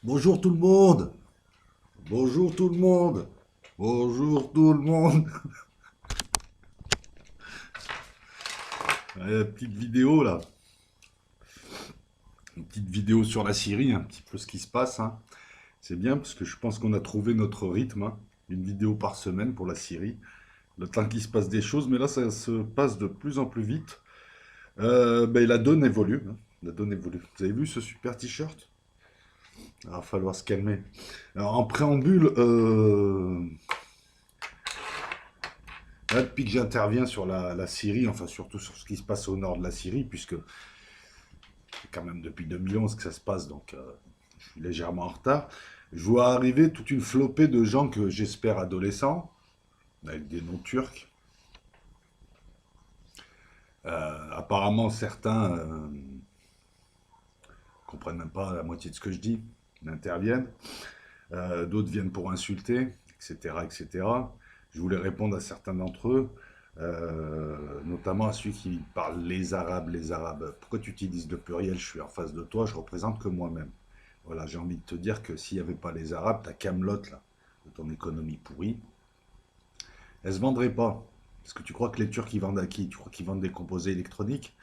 Bonjour tout le monde. Bonjour tout le monde. Bonjour tout le monde. Petite vidéo là. Une petite vidéo sur la Syrie, un petit peu ce qui se passe, hein. C'est bien parce que je pense qu'on a trouvé notre rythme, hein. Une vidéo par semaine pour la Syrie. Le temps qu'il se passe des choses, mais là ça se passe de plus en plus vite. La donne évolue, hein. La donne évolue. Vous avez vu ce super t-shirt? Il va falloir se calmer. Alors, en préambule, là, depuis que j'interviens sur la Syrie, enfin surtout sur ce qui se passe au nord de la Syrie, puisque c'est quand même depuis 2011 que ça se passe, donc je suis légèrement en retard, je vois arriver toute une flopée de gens que j'espère adolescents, avec des noms turcs. Apparemment, certains comprennent même pas la moitié de ce que je dis, ils interviennent. D'autres viennent pour insulter, etc., etc. Je voulais répondre à certains d'entre eux, notamment à celui qui parle les Arabes, les Arabes. Pourquoi tu utilises le pluriel? Je suis en face de toi, je représente que moi-même. Voilà, j'ai envie de te dire que s'il n'y avait pas les Arabes, ta camelote là, de ton économie pourrie, elle se vendrait pas. Parce que tu crois que les Turcs ils vendent à qui? Tu crois qu'ils vendent des composés électroniques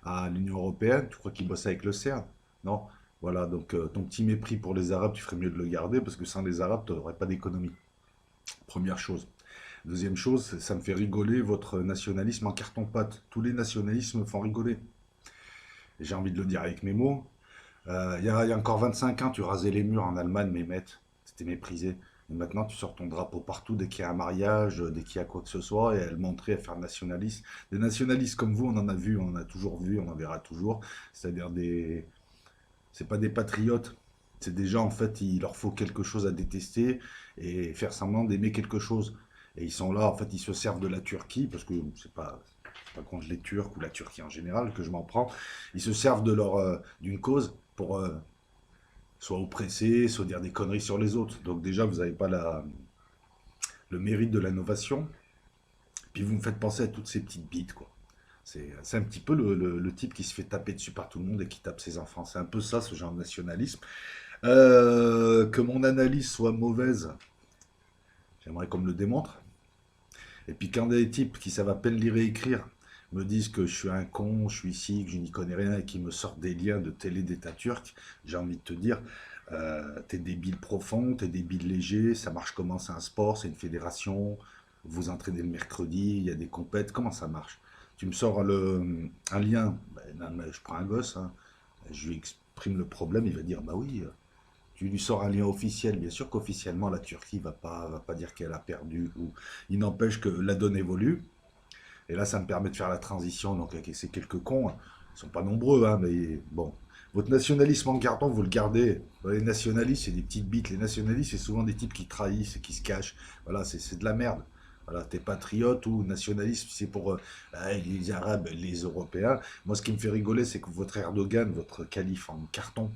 à l'Union Européenne? Tu crois qu'ils bossent avec le CERN? Non. Voilà, donc ton petit mépris pour les Arabes, tu ferais mieux de le garder parce que sans les Arabes, tu n'aurais pas d'économie. Première chose. Deuxième chose, ça me fait rigoler votre nationalisme en carton-pâte. Tous les nationalismes me font rigoler. Et j'ai envie de le dire avec mes mots. Il y a encore 25 ans, tu rasais les murs en Allemagne, mais mec, c'était méprisé. Et maintenant, tu sors ton drapeau partout dès qu'il y a un mariage, dès qu'il y a quoi que ce soit, et elle montrer, à faire nationaliste. Des nationalistes comme vous, on en a vu, on en a toujours vu, on en verra toujours. C'est-à-dire des. C'est pas des patriotes. C'est des gens, en fait, il leur faut quelque chose à détester et faire semblant d'aimer quelque chose. Et ils sont là, en fait, ils se servent de la Turquie, parce que c'est pas contre les Turcs ou la Turquie en général que je m'en prends. Ils se servent de d'une cause pour soit oppresser, soit dire des conneries sur les autres. Donc déjà, vous n'avez pas le mérite de l'innovation. Puis vous me faites penser à toutes ces petites bites, quoi. C'est un petit peu le type qui se fait taper dessus par tout le monde et qui tape ses enfants. C'est un peu ça, ce genre de nationalisme. Que mon analyse soit mauvaise, j'aimerais qu'on me le démontre. Et puis quand des types qui savent à peine lire et écrire me disent que je suis un con, je suis ici, que je n'y connais rien et qui me sortent des liens de télé d'État turc, j'ai envie de te dire, t'es débile profond, t'es débile léger, ça marche comment? C'est un sport, c'est une fédération, vous entraînez le mercredi, il y a des compètes, comment ça marche? Tu me sors un lien, ben, non, mais je prends un gosse, hein, je lui exprime le problème, il va dire, bah oui, tu lui sors un lien officiel. Bien sûr qu'officiellement, la Turquie va pas dire qu'elle a perdu. Ou... Il n'empêche que la donne évolue. Et là, ça me permet de faire la transition. Donc, avec ces quelques cons, hein, ils sont pas nombreux, hein, mais bon. Votre nationalisme en carton, vous le gardez. Les nationalistes, c'est des petites bites. Les nationalistes, c'est souvent des types qui trahissent et qui se cachent. Voilà, c'est de la merde. Voilà, t'es patriote ou nationaliste, c'est pour les Arabes, les Européens. Moi, ce qui me fait rigoler, c'est que votre Erdogan, votre calife en carton,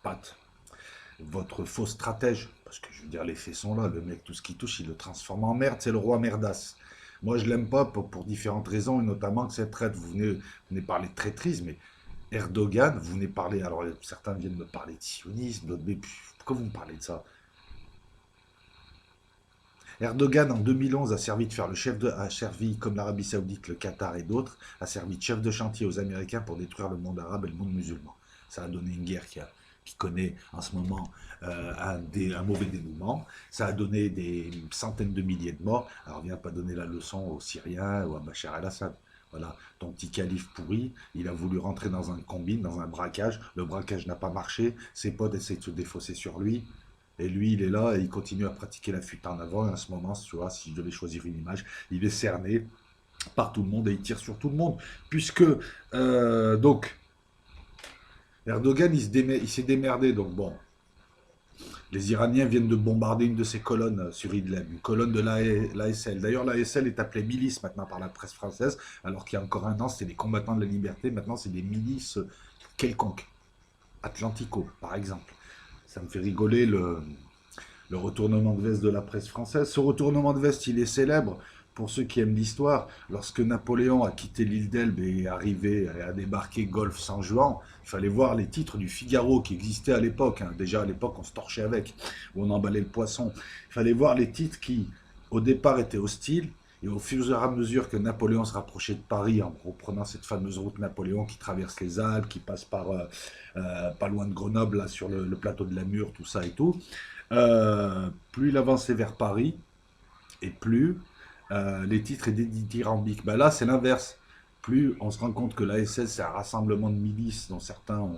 pâte, votre faux stratège, parce que je veux dire, les faits sont là, le mec, tout ce qui touche, il le transforme en merde, c'est le roi merdasse. Moi, je l'aime pas pour différentes raisons, et notamment que cette traite, vous venez parler de traîtrise, mais Erdogan, vous venez parler, alors certains viennent me parler de sionisme, d'autres, mais pourquoi vous me parlez de ça? Erdogan, en 2011, a servi de faire a servi, comme l'Arabie Saoudite, le Qatar et d'autres, a servi de chef de chantier aux Américains pour détruire le monde arabe et le monde musulman. Ça a donné une guerre qui connaît en ce moment un mauvais dénouement. Ça a donné des centaines de milliers de morts. Alors viens pas donner la leçon aux Syriens ou à Bachar el-Assad. Voilà, ton petit calife pourri, il a voulu rentrer dans un combine, dans un braquage. Le braquage n'a pas marché. Ses potes essaient de se défausser sur lui. Et lui, il est là et il continue à pratiquer la fuite en avant. Et en ce moment, tu vois, si je devais choisir une image, il est cerné par tout le monde et il tire sur tout le monde. Puisque, donc, Erdogan, il s'est démerdé. Donc, bon, les Iraniens viennent de bombarder une de ses colonnes sur Idlib, une colonne de l'ASL. D'ailleurs, l'ASL est appelée milice maintenant par la presse française, alors qu'il y a encore un an, c'était des combattants de la liberté. Maintenant, c'est des milices quelconques. Atlantico, par exemple. Ça me fait rigoler le retournement de veste de la presse française. Ce retournement de veste, il est célèbre pour ceux qui aiment l'histoire, lorsque Napoléon a quitté l'île d'Elbe et est arrivé et a débarqué Golfe San Juan, il fallait voir les titres du Figaro qui existaient à l'époque, hein. Déjà à l'époque, on se torchait avec, où on emballait le poisson. Il fallait voir les titres qui, au départ, étaient hostiles. Et au fur et à mesure que Napoléon se rapprochait de Paris, en reprenant cette fameuse route Napoléon qui traverse les Alpes, qui passe par pas loin de Grenoble, là, sur le plateau de la Mure, tout ça et tout, plus il avançait vers Paris, et plus les titres étaient dithyrambiques. Ben là, c'est l'inverse. Plus on se rend compte que l'ASS, c'est un rassemblement de milices dont certaines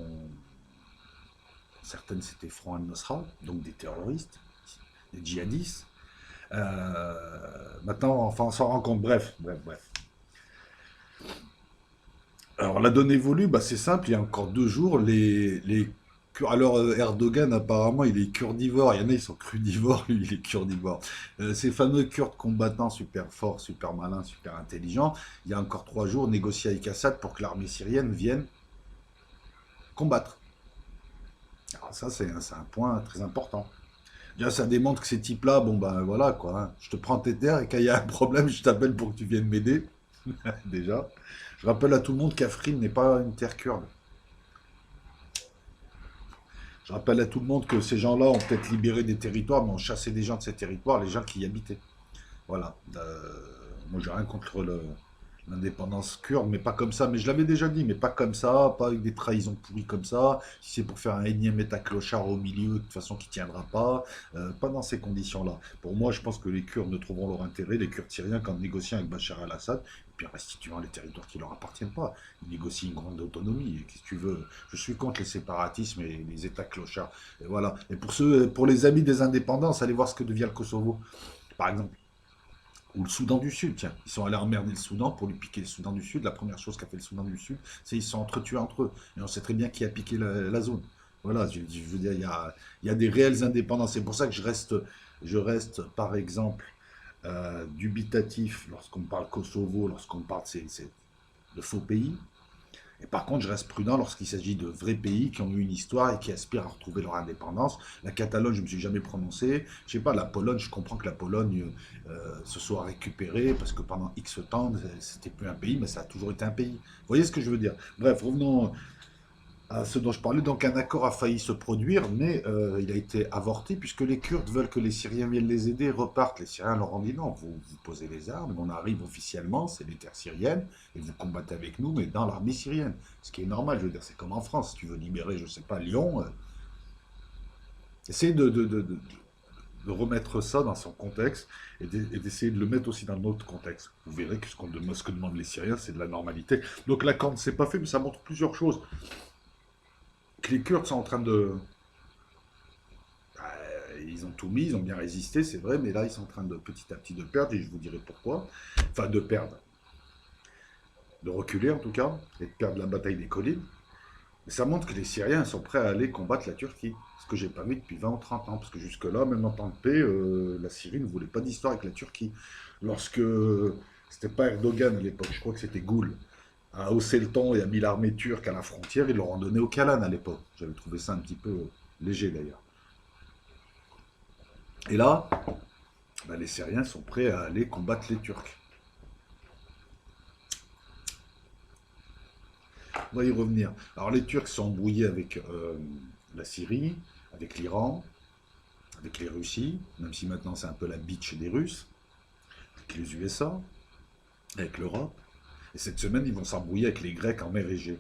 c'était Front al-Nosra, donc des terroristes, des djihadistes. Maintenant, enfin, on s'en rend compte. Bref. Alors, la donne évolue, bah, c'est simple. Il y a encore 2 jours, alors, Erdogan, apparemment, il est kurdivore. Il y en a, ils sont crudivores. Lui, il est kurdivore. Ces fameux Kurdes combattants super forts, super malins, super intelligents, il y a encore 3 jours, négocié avec Assad pour que l'armée syrienne vienne combattre. Alors, ça, c'est un point très important. Déjà, ça démontre que ces types-là, bon, ben voilà, quoi, hein. Je te prends tes terres et quand il y a un problème, je t'appelle pour que tu viennes m'aider. Déjà. Je rappelle à tout le monde qu'Afrin n'est pas une terre kurde. Je rappelle à tout le monde que ces gens-là ont peut-être libéré des territoires, mais ont chassé des gens de ces territoires, les gens qui y habitaient. Voilà. Moi, j'ai rien contre l'indépendance kurde, mais pas comme ça. Mais je l'avais déjà dit, mais pas comme ça, pas avec des trahisons pourries comme ça. Si c'est pour faire un énième état clochard au milieu, de toute façon, qui tiendra pas dans ces conditions-là. Pour moi, je pense que les Kurdes ne trouveront leur intérêt, les Kurdes syriens, qu'en négociant avec Bachar el-Assad, et puis en restituant les territoires qui leur appartiennent pas. Ils négocient une grande autonomie. Et qu'est-ce que tu veux? Je suis contre les séparatismes et les états clochards. Et voilà. Et pour les amis des indépendances, allez voir ce que devient le Kosovo, par exemple. Ou le Soudan du Sud, tiens. Ils sont allés emmerder le Soudan pour lui piquer le Soudan du Sud. La première chose qu'a fait le Soudan du Sud, c'est qu'ils se sont entretués entre eux. Et on sait très bien qui a piqué la zone. Voilà, je veux dire, il y a des réelles indépendances. C'est pour ça que je reste par exemple, dubitatif lorsqu'on parle Kosovo, lorsqu'on parle de faux pays. Et par contre, je reste prudent lorsqu'il s'agit de vrais pays qui ont eu une histoire et qui aspirent à retrouver leur indépendance. La Catalogne, je ne me suis jamais prononcé. Je sais pas, la Pologne, je comprends que la Pologne se soit récupérée parce que pendant X temps, c'était plus un pays, mais ça a toujours été un pays. Vous voyez ce que je veux dire? Bref, revenons à ce dont je parlais. Donc un accord a failli se produire, mais il a été avorté puisque les Kurdes veulent que les Syriens viennent les aider et repartent. Les Syriens leur ont dit non, vous posez les armes, on arrive officiellement, c'est les terres syriennes, et vous combattez avec nous, mais dans l'armée syrienne. Ce qui est normal, je veux dire, c'est comme en France. Si tu veux libérer, je sais pas, Lyon, essaye de remettre ça dans son contexte et d'essayer de le mettre aussi dans notre contexte. Vous verrez que ce que demandent les Syriens, c'est de la normalité. Donc l'accord ne s'est pas fait, mais ça montre plusieurs choses. Que les Kurdes sont en train de... Ils ont tout mis, ils ont bien résisté, c'est vrai, mais là, ils sont en train de petit à petit de perdre, et je vous dirai pourquoi. Enfin, de perdre, de reculer en tout cas, et de perdre la bataille des collines. Mais ça montre que les Syriens sont prêts à aller combattre la Turquie. Ce que j'ai pas vu depuis 20 ou 30 ans. Parce que jusque-là, même en temps de paix, la Syrie ne voulait pas d'histoire avec la Turquie. Lorsque c'était pas Erdogan à l'époque, je crois que c'était Gül, a haussé le ton et a mis l'armée turque à la frontière, ils l'auront donné au Kalan à l'époque. J'avais trouvé ça un petit peu léger d'ailleurs. Et là, bah, les Syriens sont prêts à aller combattre les Turcs. On va y revenir. Alors les Turcs sont embrouillés avec la Syrie, avec l'Iran, avec les Russies, même si maintenant c'est un peu la bitch des Russes, avec les USA, avec l'Europe. Et cette semaine, ils vont s'embrouiller avec les Grecs en mer Égée.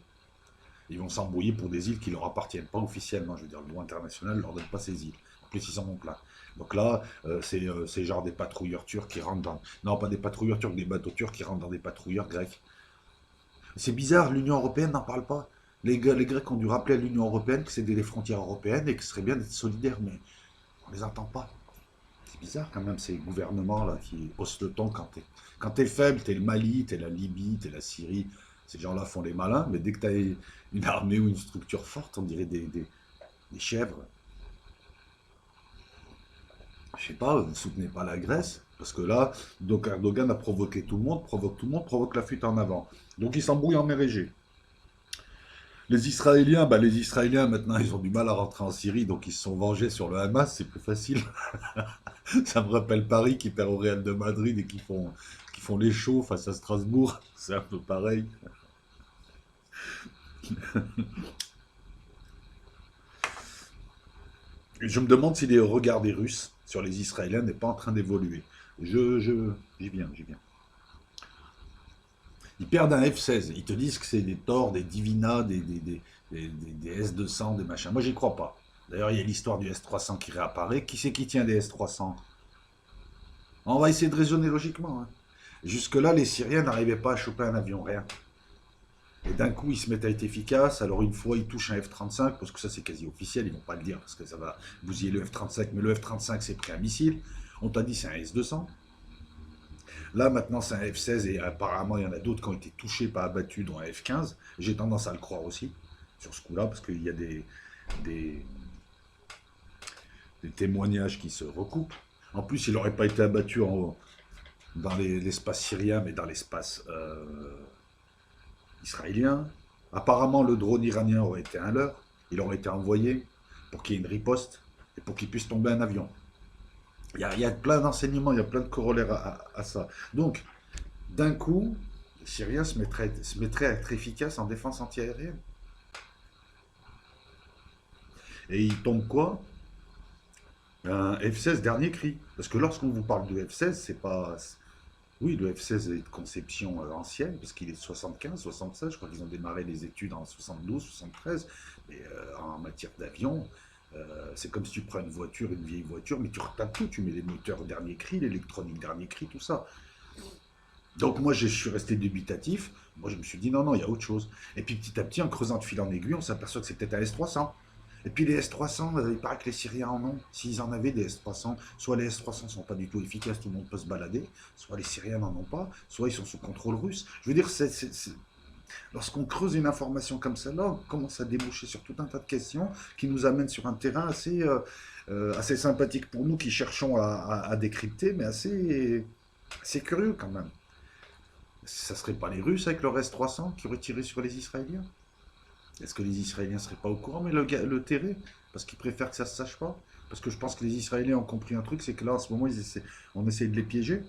Ils vont s'embrouiller pour des îles qui leur appartiennent pas officiellement. Je veux dire, le droit international ne leur donne pas ces îles. En plus, ils en ont plein. Donc là, c'est genre des patrouilleurs turcs qui rentrent dans... Non, pas des patrouilleurs turcs, des bateaux turcs qui rentrent dans des patrouilleurs grecs. C'est bizarre, l'Union européenne n'en parle pas. Les Grecs ont dû rappeler à l'Union européenne que c'était les frontières européennes et que ce serait bien d'être solidaires, mais on les entend pas. C'est bizarre quand même ces gouvernements-là qui haussent le ton quand t'es faible, t'es le Mali, t'es la Libye, t'es la Syrie. Ces gens-là font les malins, mais dès que t'as une armée ou une structure forte, on dirait des chèvres. Je sais pas, vous ne soutenez pas la Grèce, parce que là, donc Erdogan a provoqué tout le monde, provoque la fuite en avant. Donc il s'embrouille en mer Égée. Les Israéliens maintenant, ils ont du mal à rentrer en Syrie, donc ils se sont vengés sur le Hamas, c'est plus facile. Ça me rappelle Paris qui perd au Real de Madrid et qui font les shows face à Strasbourg. C'est un peu pareil. Je me demande si les regards des Russes sur les Israéliens n'est pas en train d'évoluer. J'y viens, j'y viens. Ils perdent un F-16. Ils te disent que c'est des Thor, des Divina, des S-200, des machins. Moi, j'y crois pas. D'ailleurs, il y a l'histoire du S-300 qui réapparaît. Qui c'est qui tient des S-300? On va essayer de raisonner logiquement, hein. Jusque-là, les Syriens n'arrivaient pas à choper un avion, rien. Et d'un coup, ils se mettent à être efficaces. Alors, une fois, ils touchent un F-35, parce que ça, c'est quasi officiel. Ils vont pas le dire, parce que ça va bousiller le F-35. Mais le F-35, c'est pris un missile. On t'a dit, c'est un S-200. Là, maintenant, c'est un F-16 et apparemment, il y en a d'autres qui ont été touchés, pas abattus, dont un F-15. J'ai tendance à le croire aussi, sur ce coup-là, parce qu'il y a des, des témoignages qui se recoupent. En plus, il n'aurait pas été abattu dans l'espace syrien, mais dans l'espace israélien. Apparemment, le drone iranien aurait été un leurre. Il aurait été envoyé pour qu'il y ait une riposte et pour qu'il puisse tomber un avion. Il y a plein d'enseignements, il y a plein de corollaires à ça. Donc, d'un coup, les Syriens se mettraient à être efficaces en défense antiaérienne. Et ils tombent quoi? Un F-16 dernier cri. Parce que lorsqu'on vous parle de F-16, c'est pas. Oui, le F-16 est de conception ancienne, parce qu'il est de 75, 76. Je crois qu'ils ont démarré les études en 72, 73. Mais en matière d'avion, c'est comme si tu prends une voiture, une vieille voiture, mais tu retapes tout. Tu mets les moteurs dernier cri, l'électronique dernier cri, tout ça. Donc moi, je suis resté dubitatif. Moi, je me suis dit, non, non, il y a autre chose. Et puis petit à petit, en creusant de fil en aiguille, on s'aperçoit que c'est peut-être un S-300. Et puis les S-300, il paraît que les Syriens en ont. S'ils en avaient des S-300, soit les S-300 sont pas du tout efficaces, tout le monde peut se balader, soit les Syriens n'en ont pas, soit ils sont sous contrôle russe. Je veux dire, lorsqu'on creuse une information comme celle-là, on commence à déboucher sur tout un tas de questions qui nous amènent sur un terrain assez sympathique pour nous qui cherchons à décrypter, mais assez curieux quand même. Ça serait pas les Russes avec leur S-300 qui auraient tiré sur les Israéliens? Est-ce que les Israéliens seraient pas au courant, mais le tairaient? Parce qu'ils préfèrent que ça se sache pas? Parce que je pense que les Israéliens ont compris un truc, c'est que là, en ce moment, on essaie de les piéger.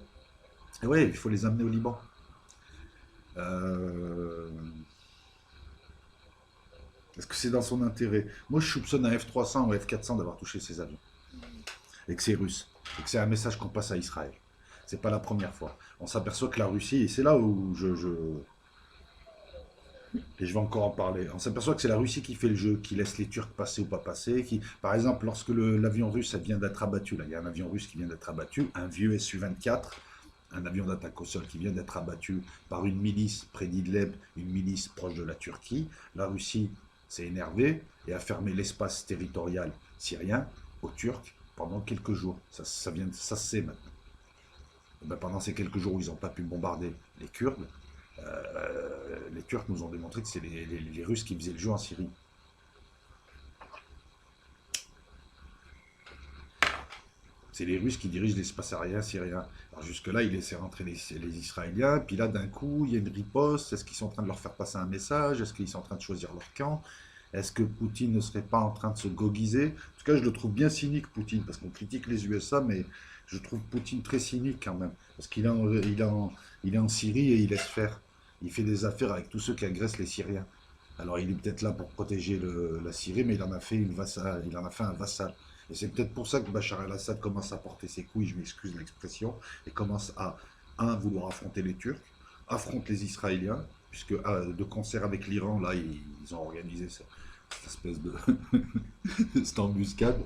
Et ouais, il faut les amener au Liban. Euh, Est-ce que c'est dans son intérêt? Moi, je soupçonne un F-300 ou un F-400 d'avoir touché ces avions. Et que c'est russe. Et que c'est un message qu'on passe à Israël. C'est pas la première fois. On s'aperçoit que la Russie, et c'est là où et je vais encore en parler. On s'aperçoit que c'est la Russie qui fait le jeu, qui laisse les Turcs passer ou pas passer. Par exemple, lorsque l'avion russe ça vient d'être abattu, là, il y a un avion russe qui vient d'être abattu, un vieux Su-24, un avion d'attaque au sol qui vient d'être abattu par une milice près d'Idlib, une milice proche de la Turquie. La Russie s'est énervée et a fermé l'espace territorial syrien aux Turcs pendant quelques jours. Ça se sait maintenant. Et ben, pendant ces quelques jours où ils n'ont pas pu bombarder les Kurdes, les Turcs nous ont démontré que c'est les Russes qui faisaient le jeu en Syrie. C'est les Russes qui dirigent l'espace aérien syrien. Alors jusque-là, ils laissaient rentrer les Israéliens, puis là, d'un coup, il y a une riposte. Est-ce qu'ils sont en train de leur faire passer un message? Est-ce qu'ils sont en train de choisir leur camp? Est-ce que Poutine ne serait pas en train de se goguiser? En tout cas, je le trouve bien cynique, Poutine, parce qu'on critique les USA, mais je trouve Poutine très cynique quand même. Parce qu'il est en Syrie et il laisse faire. Il fait des affaires avec tous ceux qui agressent les Syriens. Alors il est peut-être là pour protéger la Syrie, mais il en a fait un vassal. Et c'est peut-être pour ça que Bachar el-Assad commence à porter ses couilles, je m'excuse de l'expression, et commence à, vouloir affronter les Turcs, affronte les Israéliens, puisque de concert avec l'Iran, là, ils ont organisé cette espèce de cette embuscade.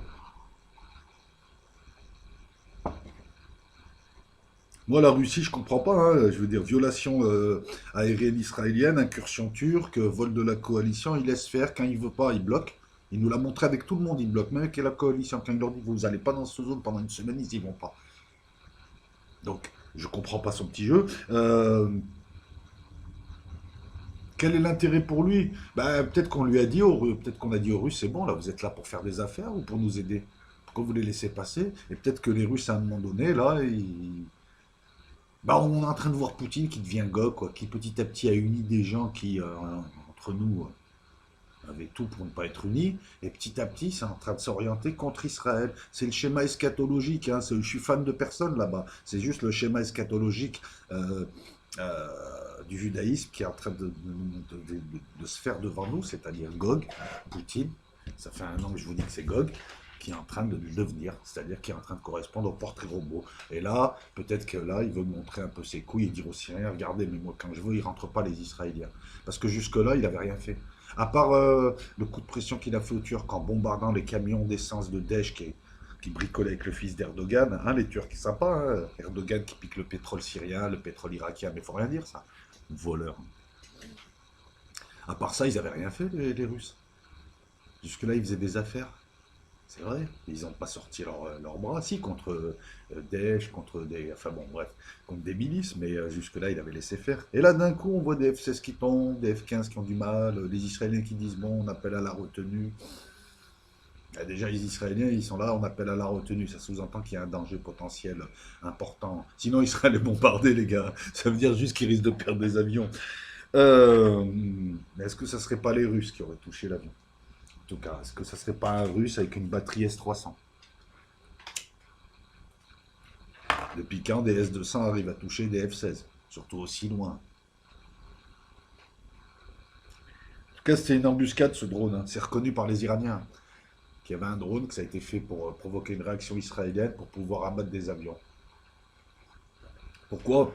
Moi, la Russie, je comprends pas, hein. Je veux dire, violation aérienne israélienne, incursion turque, vol de la coalition, il laisse faire. Quand il veut pas, il bloque. Il nous l'a montré avec tout le monde, il bloque. Même avec la coalition, quand il leur dit, vous allez pas dans cette zone pendant une semaine, ils y vont pas. Donc, je comprends pas son petit jeu. Quel est l'intérêt pour lui? Ben, peut-être qu'on lui a dit, peut-être qu'on a dit aux Russes, c'est bon, là, vous êtes là pour faire des affaires ou pour nous aider? Pourquoi vous les laissez passer? Et peut-être que les Russes, à un moment donné, là, bah, on est en train de voir Poutine qui devient Gog, quoi, qui petit à petit a uni des gens qui, entre nous, avait tout pour ne pas être unis, et petit à petit, c'est en train de s'orienter contre Israël. C'est le schéma eschatologique, hein, je suis fan de personne là-bas, c'est juste le schéma eschatologique euh, euh, du judaïsme qui est en train de se faire devant nous, c'est-à-dire Gog, Poutine, ça fait 1 an que je vous dis que c'est Gog, qui est en train de le devenir, c'est-à-dire qui est en train de correspondre au portrait robot. Et là, peut-être que là, il veut montrer un peu ses couilles et dire aux Syriens, regardez, mais moi, quand je veux, ils rentrent pas les Israéliens. Parce que jusque-là, il n'avait rien fait. À part le coup de pression qu'il a fait aux Turcs en bombardant les camions d'essence de Daesh qui bricolaient avec le fils d'Erdogan, hein, les Turcs, c'est sympa, hein, Erdogan qui pique le pétrole syrien, le pétrole irakien, mais il faut rien dire ça. Voleur. À part ça, ils n'avaient rien fait, les Russes. Jusque-là, ils faisaient des affaires. C'est vrai, ils n'ont pas sorti leurs bras, si, contre Daesh, contre des. Enfin bon, bref, contre des milices, mais jusque-là, ils avaient laissé faire. Et là, d'un coup, on voit des F-16 qui tombent, des F-15 qui ont du mal, des Israéliens qui disent bon, on appelle à la retenue. Ah, déjà, les Israéliens, ils sont là, on appelle à la retenue. Ça sous-entend qu'il y a un danger potentiel important. Sinon, Israël est bombardé, les gars. Ça veut dire juste qu'ils risquent de perdre des avions. Euh, Est-ce que ça serait pas les Russes qui auraient touché l'avion? En tout cas, est-ce que ça serait pas un Russe avec une batterie S-300? Depuis quand des S-200 arrivent à toucher des F-16? Surtout aussi loin. En tout cas, c'était une embuscade ce drone, hein. C'est reconnu par les Iraniens. Qu'il y avait un drone, que ça a été fait pour provoquer une réaction israélienne pour pouvoir abattre des avions. Pourquoi?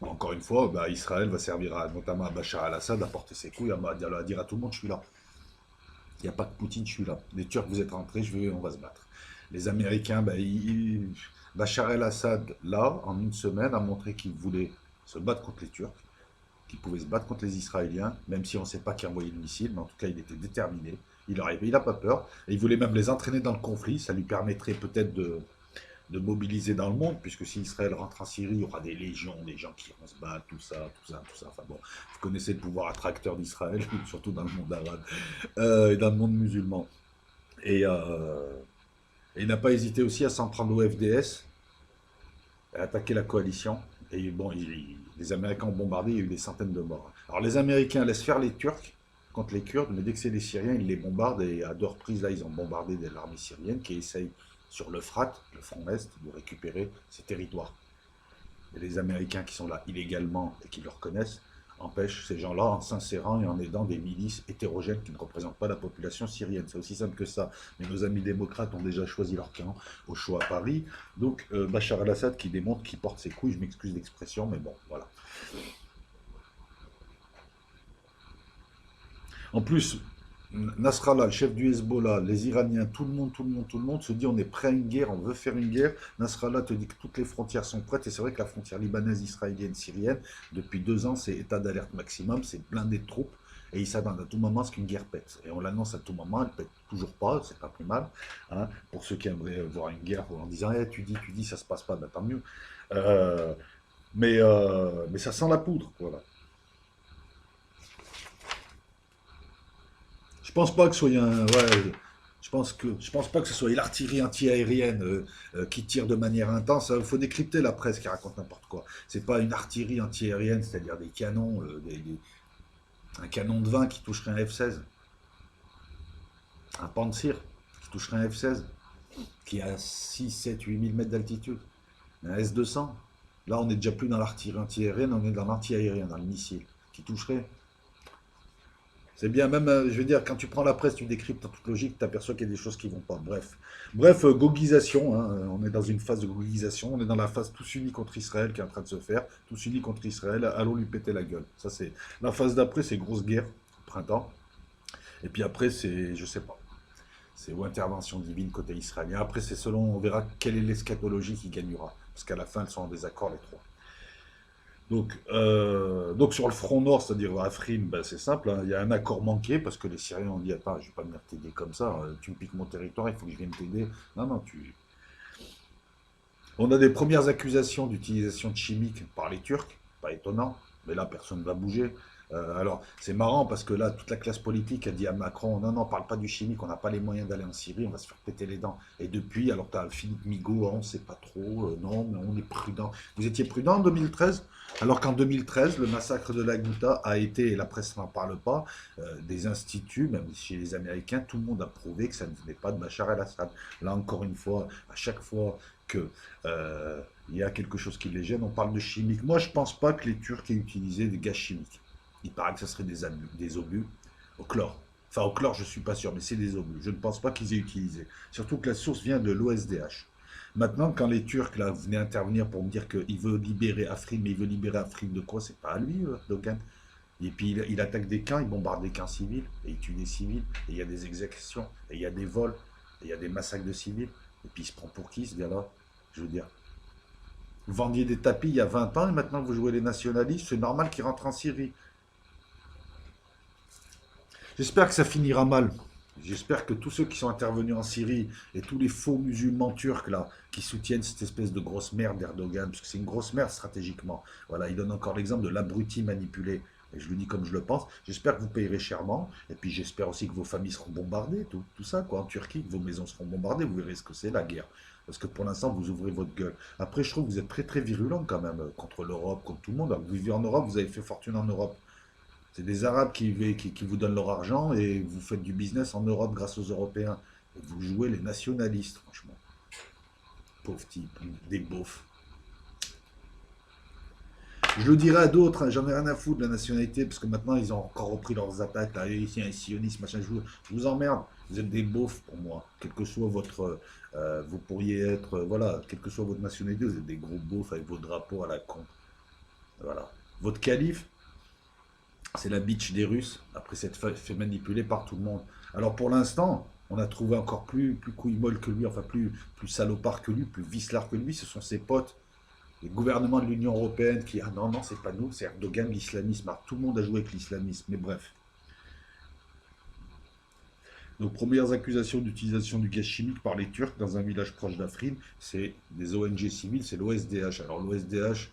Bon, encore une fois, bah, Israël va servir notamment à Bachar al-Assad à porter ses couilles, à dire à tout le monde je suis là. Il n'y a pas que Poutine, je suis là. Les Turcs, vous êtes rentrés, on va se battre. Les Américains, bah, Bachar el-Assad, là, en une semaine, a montré qu'il voulait se battre contre les Turcs, qu'il pouvait se battre contre les Israéliens, même si on ne sait pas qui a envoyé le missile, mais en tout cas, il était déterminé. Il n'a pas peur. Et il voulait même les entraîner dans le conflit. Ça lui permettrait peut-être de mobiliser dans le monde, puisque si Israël rentre en Syrie, il y aura des légions, des gens qui vont se battre, tout ça, tout ça, tout ça. Enfin bon, vous connaissez le pouvoir attracteur d'Israël, surtout dans le monde arabe et dans le monde musulman. Et, il n'a pas hésité aussi à s'en prendre au FDS, à attaquer la coalition. Et bon, les Américains ont bombardé, il y a eu des centaines de morts. Alors les Américains laissent faire les Turcs contre les Kurdes, mais dès que c'est les Syriens, ils les bombardent. Et à 2 reprises, là, ils ont bombardé l'armée syrienne qui essaye sur l'Euphrate, le front Est, de récupérer ces territoires. Et les Américains qui sont là illégalement et qui le reconnaissent empêchent ces gens-là en s'insérant et en aidant des milices hétérogènes qui ne représentent pas la population syrienne. C'est aussi simple que ça. Mais nos amis démocrates ont déjà choisi leur camp au choix à Paris. Donc Bachar el-Assad qui démontre qu'il porte ses couilles, je m'excuse d'expression, mais bon, voilà. En plus, Nasrallah, le chef du Hezbollah, les Iraniens, tout le monde, tout le monde, tout le monde se dit on est prêt à une guerre, on veut faire une guerre. Nasrallah te dit que toutes les frontières sont prêtes et c'est vrai que la frontière libanaise, israélienne, syrienne, depuis 2 ans, c'est état d'alerte maximum, c'est blindé de troupes et ils s'attendent à tout moment à ce qu'une guerre pète. Et on l'annonce à tout moment, elle pète toujours pas, c'est pas plus mal. Hein, pour ceux qui aimeraient voir une guerre en disant eh, tu dis, ça se passe pas, ben, tant mieux. Euh, mais ça sent la poudre, voilà. Je pense pas que ce soit un. Ouais, je pense pas que ce soit l'artillerie anti-aérienne qui tire de manière intense. Il faut décrypter la presse qui raconte n'importe quoi. C'est pas une artillerie anti-aérienne, c'est-à-dire des canons, un canon de 20 qui toucherait un F-16, un Pantsir qui toucherait un F-16, qui a 6, 7, 8 000 mètres d'altitude, un S-200. Là, on n'est déjà plus dans l'artillerie anti-aérienne, on est dans l'anti-aérien, dans le missile, qui toucherait. C'est bien, même, je veux dire, quand tu prends la presse, tu décryptes en toute logique, tu aperçois qu'il y a des choses qui vont pas. Bref, goguisation, hein, on est dans une phase de goguisation, on est dans la phase tous unis contre Israël qui est en train de se faire, tous unis contre Israël, allons lui péter la gueule. Ça, c'est la phase d'après, c'est grosse guerre, au printemps. Et puis après, c'est, je sais pas, c'est ou intervention divine côté israélien. Après, c'est selon, on verra quelle est l'eschatologie qui gagnera, parce qu'à la fin, elles sont en désaccord les trois. Donc sur le front nord, c'est-à-dire à Afrin, ben, c'est simple, hein, il y a un accord manqué parce que les Syriens ont dit attends, je vais pas venir t'aider comme ça, tu me piques mon territoire, il faut que je vienne t'aider. Non, non, tu. On a des premières accusations d'utilisation de chimiques par les Turcs, pas étonnant. Mais là, personne ne va bouger. Alors, c'est marrant parce que là, toute la classe politique a dit à Macron, non, non, parle pas du chimique, on n'a pas les moyens d'aller en Syrie, on va se faire péter les dents. Et depuis, alors tu as Philippe Migaud, on ne sait pas trop, non, mais on est prudent. Vous étiez prudent en 2013? Alors qu'en 2013, le massacre de la Ghouta a été, et la presse n'en parle pas, des instituts, même chez les Américains, tout le monde a prouvé que ça ne venait pas de Bachar el-Assad. Là, encore une fois, à chaque fois que il y a quelque chose qui les gêne, on parle de chimique. Moi, je pense pas que les Turcs aient utilisé des gaz chimiques. Il paraît que ce serait des obus au chlore. Enfin, au chlore, je ne suis pas sûr, mais c'est des obus. Je ne pense pas qu'ils aient utilisé. Surtout que la source vient de l'OSDH. Maintenant, quand les Turcs là, venaient intervenir pour me dire qu'il veut libérer Afrin, mais il veut libérer Afrin de quoi? C'est pas à lui, Dogan. Et puis il attaque des camps, il bombarde des camps civils, et il tue des civils, et il y a des exécutions, et il y a des vols, et il y a des massacres de civils. Et puis il se prend pour qui ce gars-là? Je veux dire, vous vendiez des tapis il y a 20 ans, et maintenant vous jouez les nationalistes, c'est normal qu'ils rentrent en Syrie. J'espère que ça finira mal. J'espère que tous ceux qui sont intervenus en Syrie et tous les faux musulmans turcs là qui soutiennent cette espèce de grosse merde d'Erdogan, parce que c'est une grosse merde stratégiquement. Voilà, il donne encore l'exemple de l'abruti manipulé. Et je le dis comme je le pense. J'espère que vous payerez chèrement. Et puis j'espère aussi que vos familles seront bombardées, tout ça quoi, en Turquie, que vos maisons seront bombardées. Vous verrez ce que c'est la guerre. Parce que pour l'instant, vous ouvrez votre gueule. Après, je trouve que vous êtes très très virulent quand même contre l'Europe, contre tout le monde. Vous vivez en Europe, vous avez fait fortune en Europe. C'est des Arabes qui vous donnent leur argent et vous faites du business en Europe grâce aux Européens. Et vous jouez les nationalistes, franchement. Pauvres types, des beaufs. Je le dirai à d'autres, hein, j'en ai rien à foutre de la nationalité, parce que maintenant ils ont encore repris leurs attaques, là, ici un sioniste, machin, je vous emmerde. Vous êtes des beaufs pour moi, quel que soit votre. Vous pourriez être, voilà, quelle que soit votre nationalité, vous êtes des gros beaufs avec vos drapeaux à la con. Voilà. Votre calife, c'est la bitch des Russes, après s'être fait manipuler par tout le monde. Alors pour l'instant, on a trouvé encore plus couille molle que lui, enfin plus salopard que lui, plus vicelard que lui, ce sont ses potes. Les gouvernements de l'Union Européenne qui, ah non, non, c'est pas nous, c'est Erdogan, l'islamisme. Alors tout le monde a joué avec l'islamisme, mais bref. Nos premières accusations d'utilisation du gaz chimique par les Turcs dans un village proche d'Afrin, c'est des ONG civiles, c'est l'OSDH. Alors l'OSDH,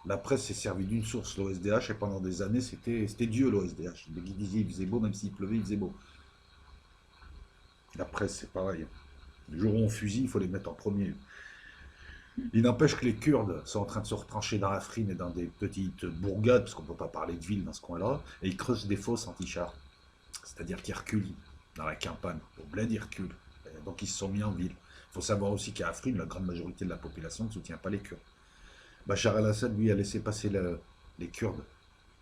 la presse s'est servie d'une source, l'OSDH, et pendant des années, c'était Dieu, l'OSDH. Dès qu'ils disaient il faisait beau, même s'il pleuvait, il faisait beau. La presse, c'est pareil. Le jour où on fusille, il faut les mettre en premier. Il n'empêche que les Kurdes sont en train de se retrancher dans Afrin et dans des petites bourgades, parce qu'on ne peut pas parler de ville dans ce coin-là, et ils creusent des fosses anti-chars. C'est-à-dire qu'ils reculent dans la campagne. Au bled, ils reculent. Et donc ils se sont mis en ville. Il faut savoir aussi qu'à Afrin, la grande majorité de la population ne soutient pas les Kurdes. Bachar el-Assad, lui, a laissé passer les Kurdes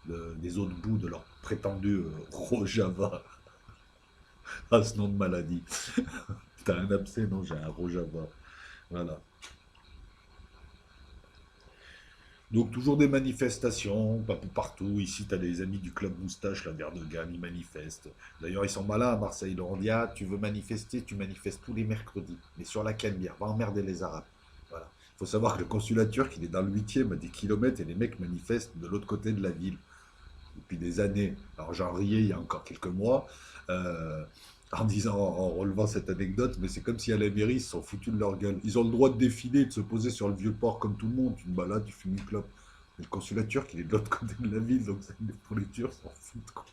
des autres bouts de leur prétendu Rojava. Ah, ce nom de maladie. T'as un abcès? Non, j'ai un Rojava. Voilà. Donc toujours des manifestations, pas peu partout. Ici, tu as des amis du club moustache, là, d'Erdogan, ils manifestent. D'ailleurs, ils sont malins à Marseille. Ils leur ont dit, ah, tu veux manifester, tu manifestes tous les mercredis. Mais sur la Canebière, va emmerder les Arabes. Voilà. Il faut savoir que le consulat turc, il est dans le 8e à des kilomètres, et les mecs manifestent de l'autre côté de la ville depuis des années. Alors j'en riais il y a encore quelques mois, euh, en disant, en relevant cette anecdote, mais c'est comme si à la mairie, ils se sont foutus de leur gueule. Ils ont le droit de défiler, de se poser sur le vieux port comme tout le monde. Tu te balades, tu fumes une clope. Mais le consulat turc, il est de l'autre côté de la ville, donc pour les Turcs, ils s'en foutent, quoi.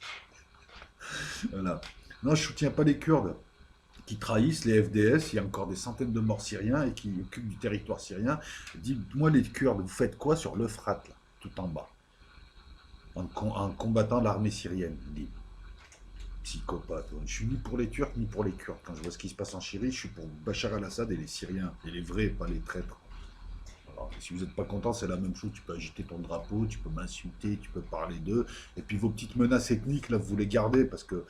Voilà. Non, je soutiens pas les Kurdes qui trahissent les FDS. Il y a encore des centaines de morts syriens et qui occupent du territoire syrien. Dites-moi, les Kurdes, vous faites quoi sur l'Euphrate, là, tout en bas, en combattant l'armée syrienne? Dit psychopathe. Je suis ni pour les Turcs ni pour les Kurdes. Quand je vois ce qui se passe en Syrie, je suis pour Bachar al-Assad et les Syriens. Et les vrais, pas les traîtres. Alors, si vous n'êtes pas content, c'est la même chose. Tu peux agiter ton drapeau, tu peux m'insulter, tu peux parler d'eux. Et puis vos petites menaces ethniques, là, vous les gardez parce que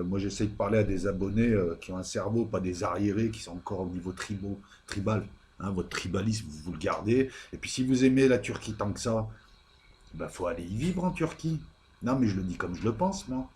moi, j'essaye de parler à des abonnés qui ont un cerveau, pas des arriérés qui sont encore au niveau tribal. Hein, votre tribalisme, vous le gardez. Et puis si vous aimez la Turquie tant que ça, bah, faut aller y vivre en Turquie. Non, mais je le dis comme je le pense, moi.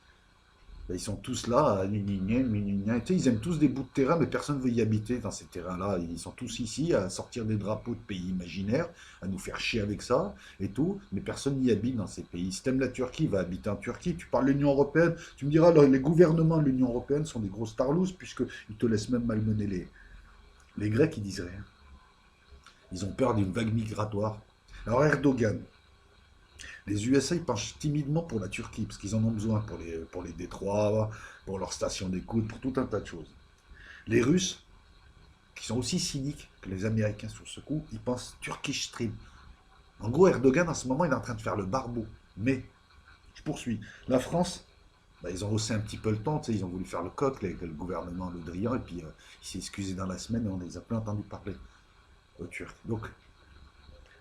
Ben, ils sont tous là, tu sais, ils aiment tous des bouts de terrain, mais personne ne veut y habiter dans ces terrains-là. Ils sont tous ici à sortir des drapeaux de pays imaginaires, à nous faire chier avec ça et tout, mais personne n'y habite dans ces pays. Si t'aimes la Turquie, va habiter en Turquie. Tu parles de l'Union Européenne, tu me diras, les gouvernements de l'Union Européenne sont des grosses tarlouses, puisqu'ils te laissent même malmener les Grecs, ils disent rien. Ils ont peur d'une vague migratoire. Alors Erdogan, Les USA, ils penchent timidement pour la Turquie, parce qu'ils en ont besoin pour les détroits, pour leurs stations d'écoute, pour tout un tas de choses. Les Russes, qui sont aussi cyniques que les Américains sur ce coup, ils pensent Turkish Stream. En gros, Erdogan, en ce moment, il est en train de faire le barbeau. Mais, je poursuis. La France, bah, ils ont haussé un petit peu le temps, tu sais, ils ont voulu faire le coq, le gouvernement Le Drian, et puis il s'est excusé dans la semaine et on les a plus entendus parler aux Turcs. Donc,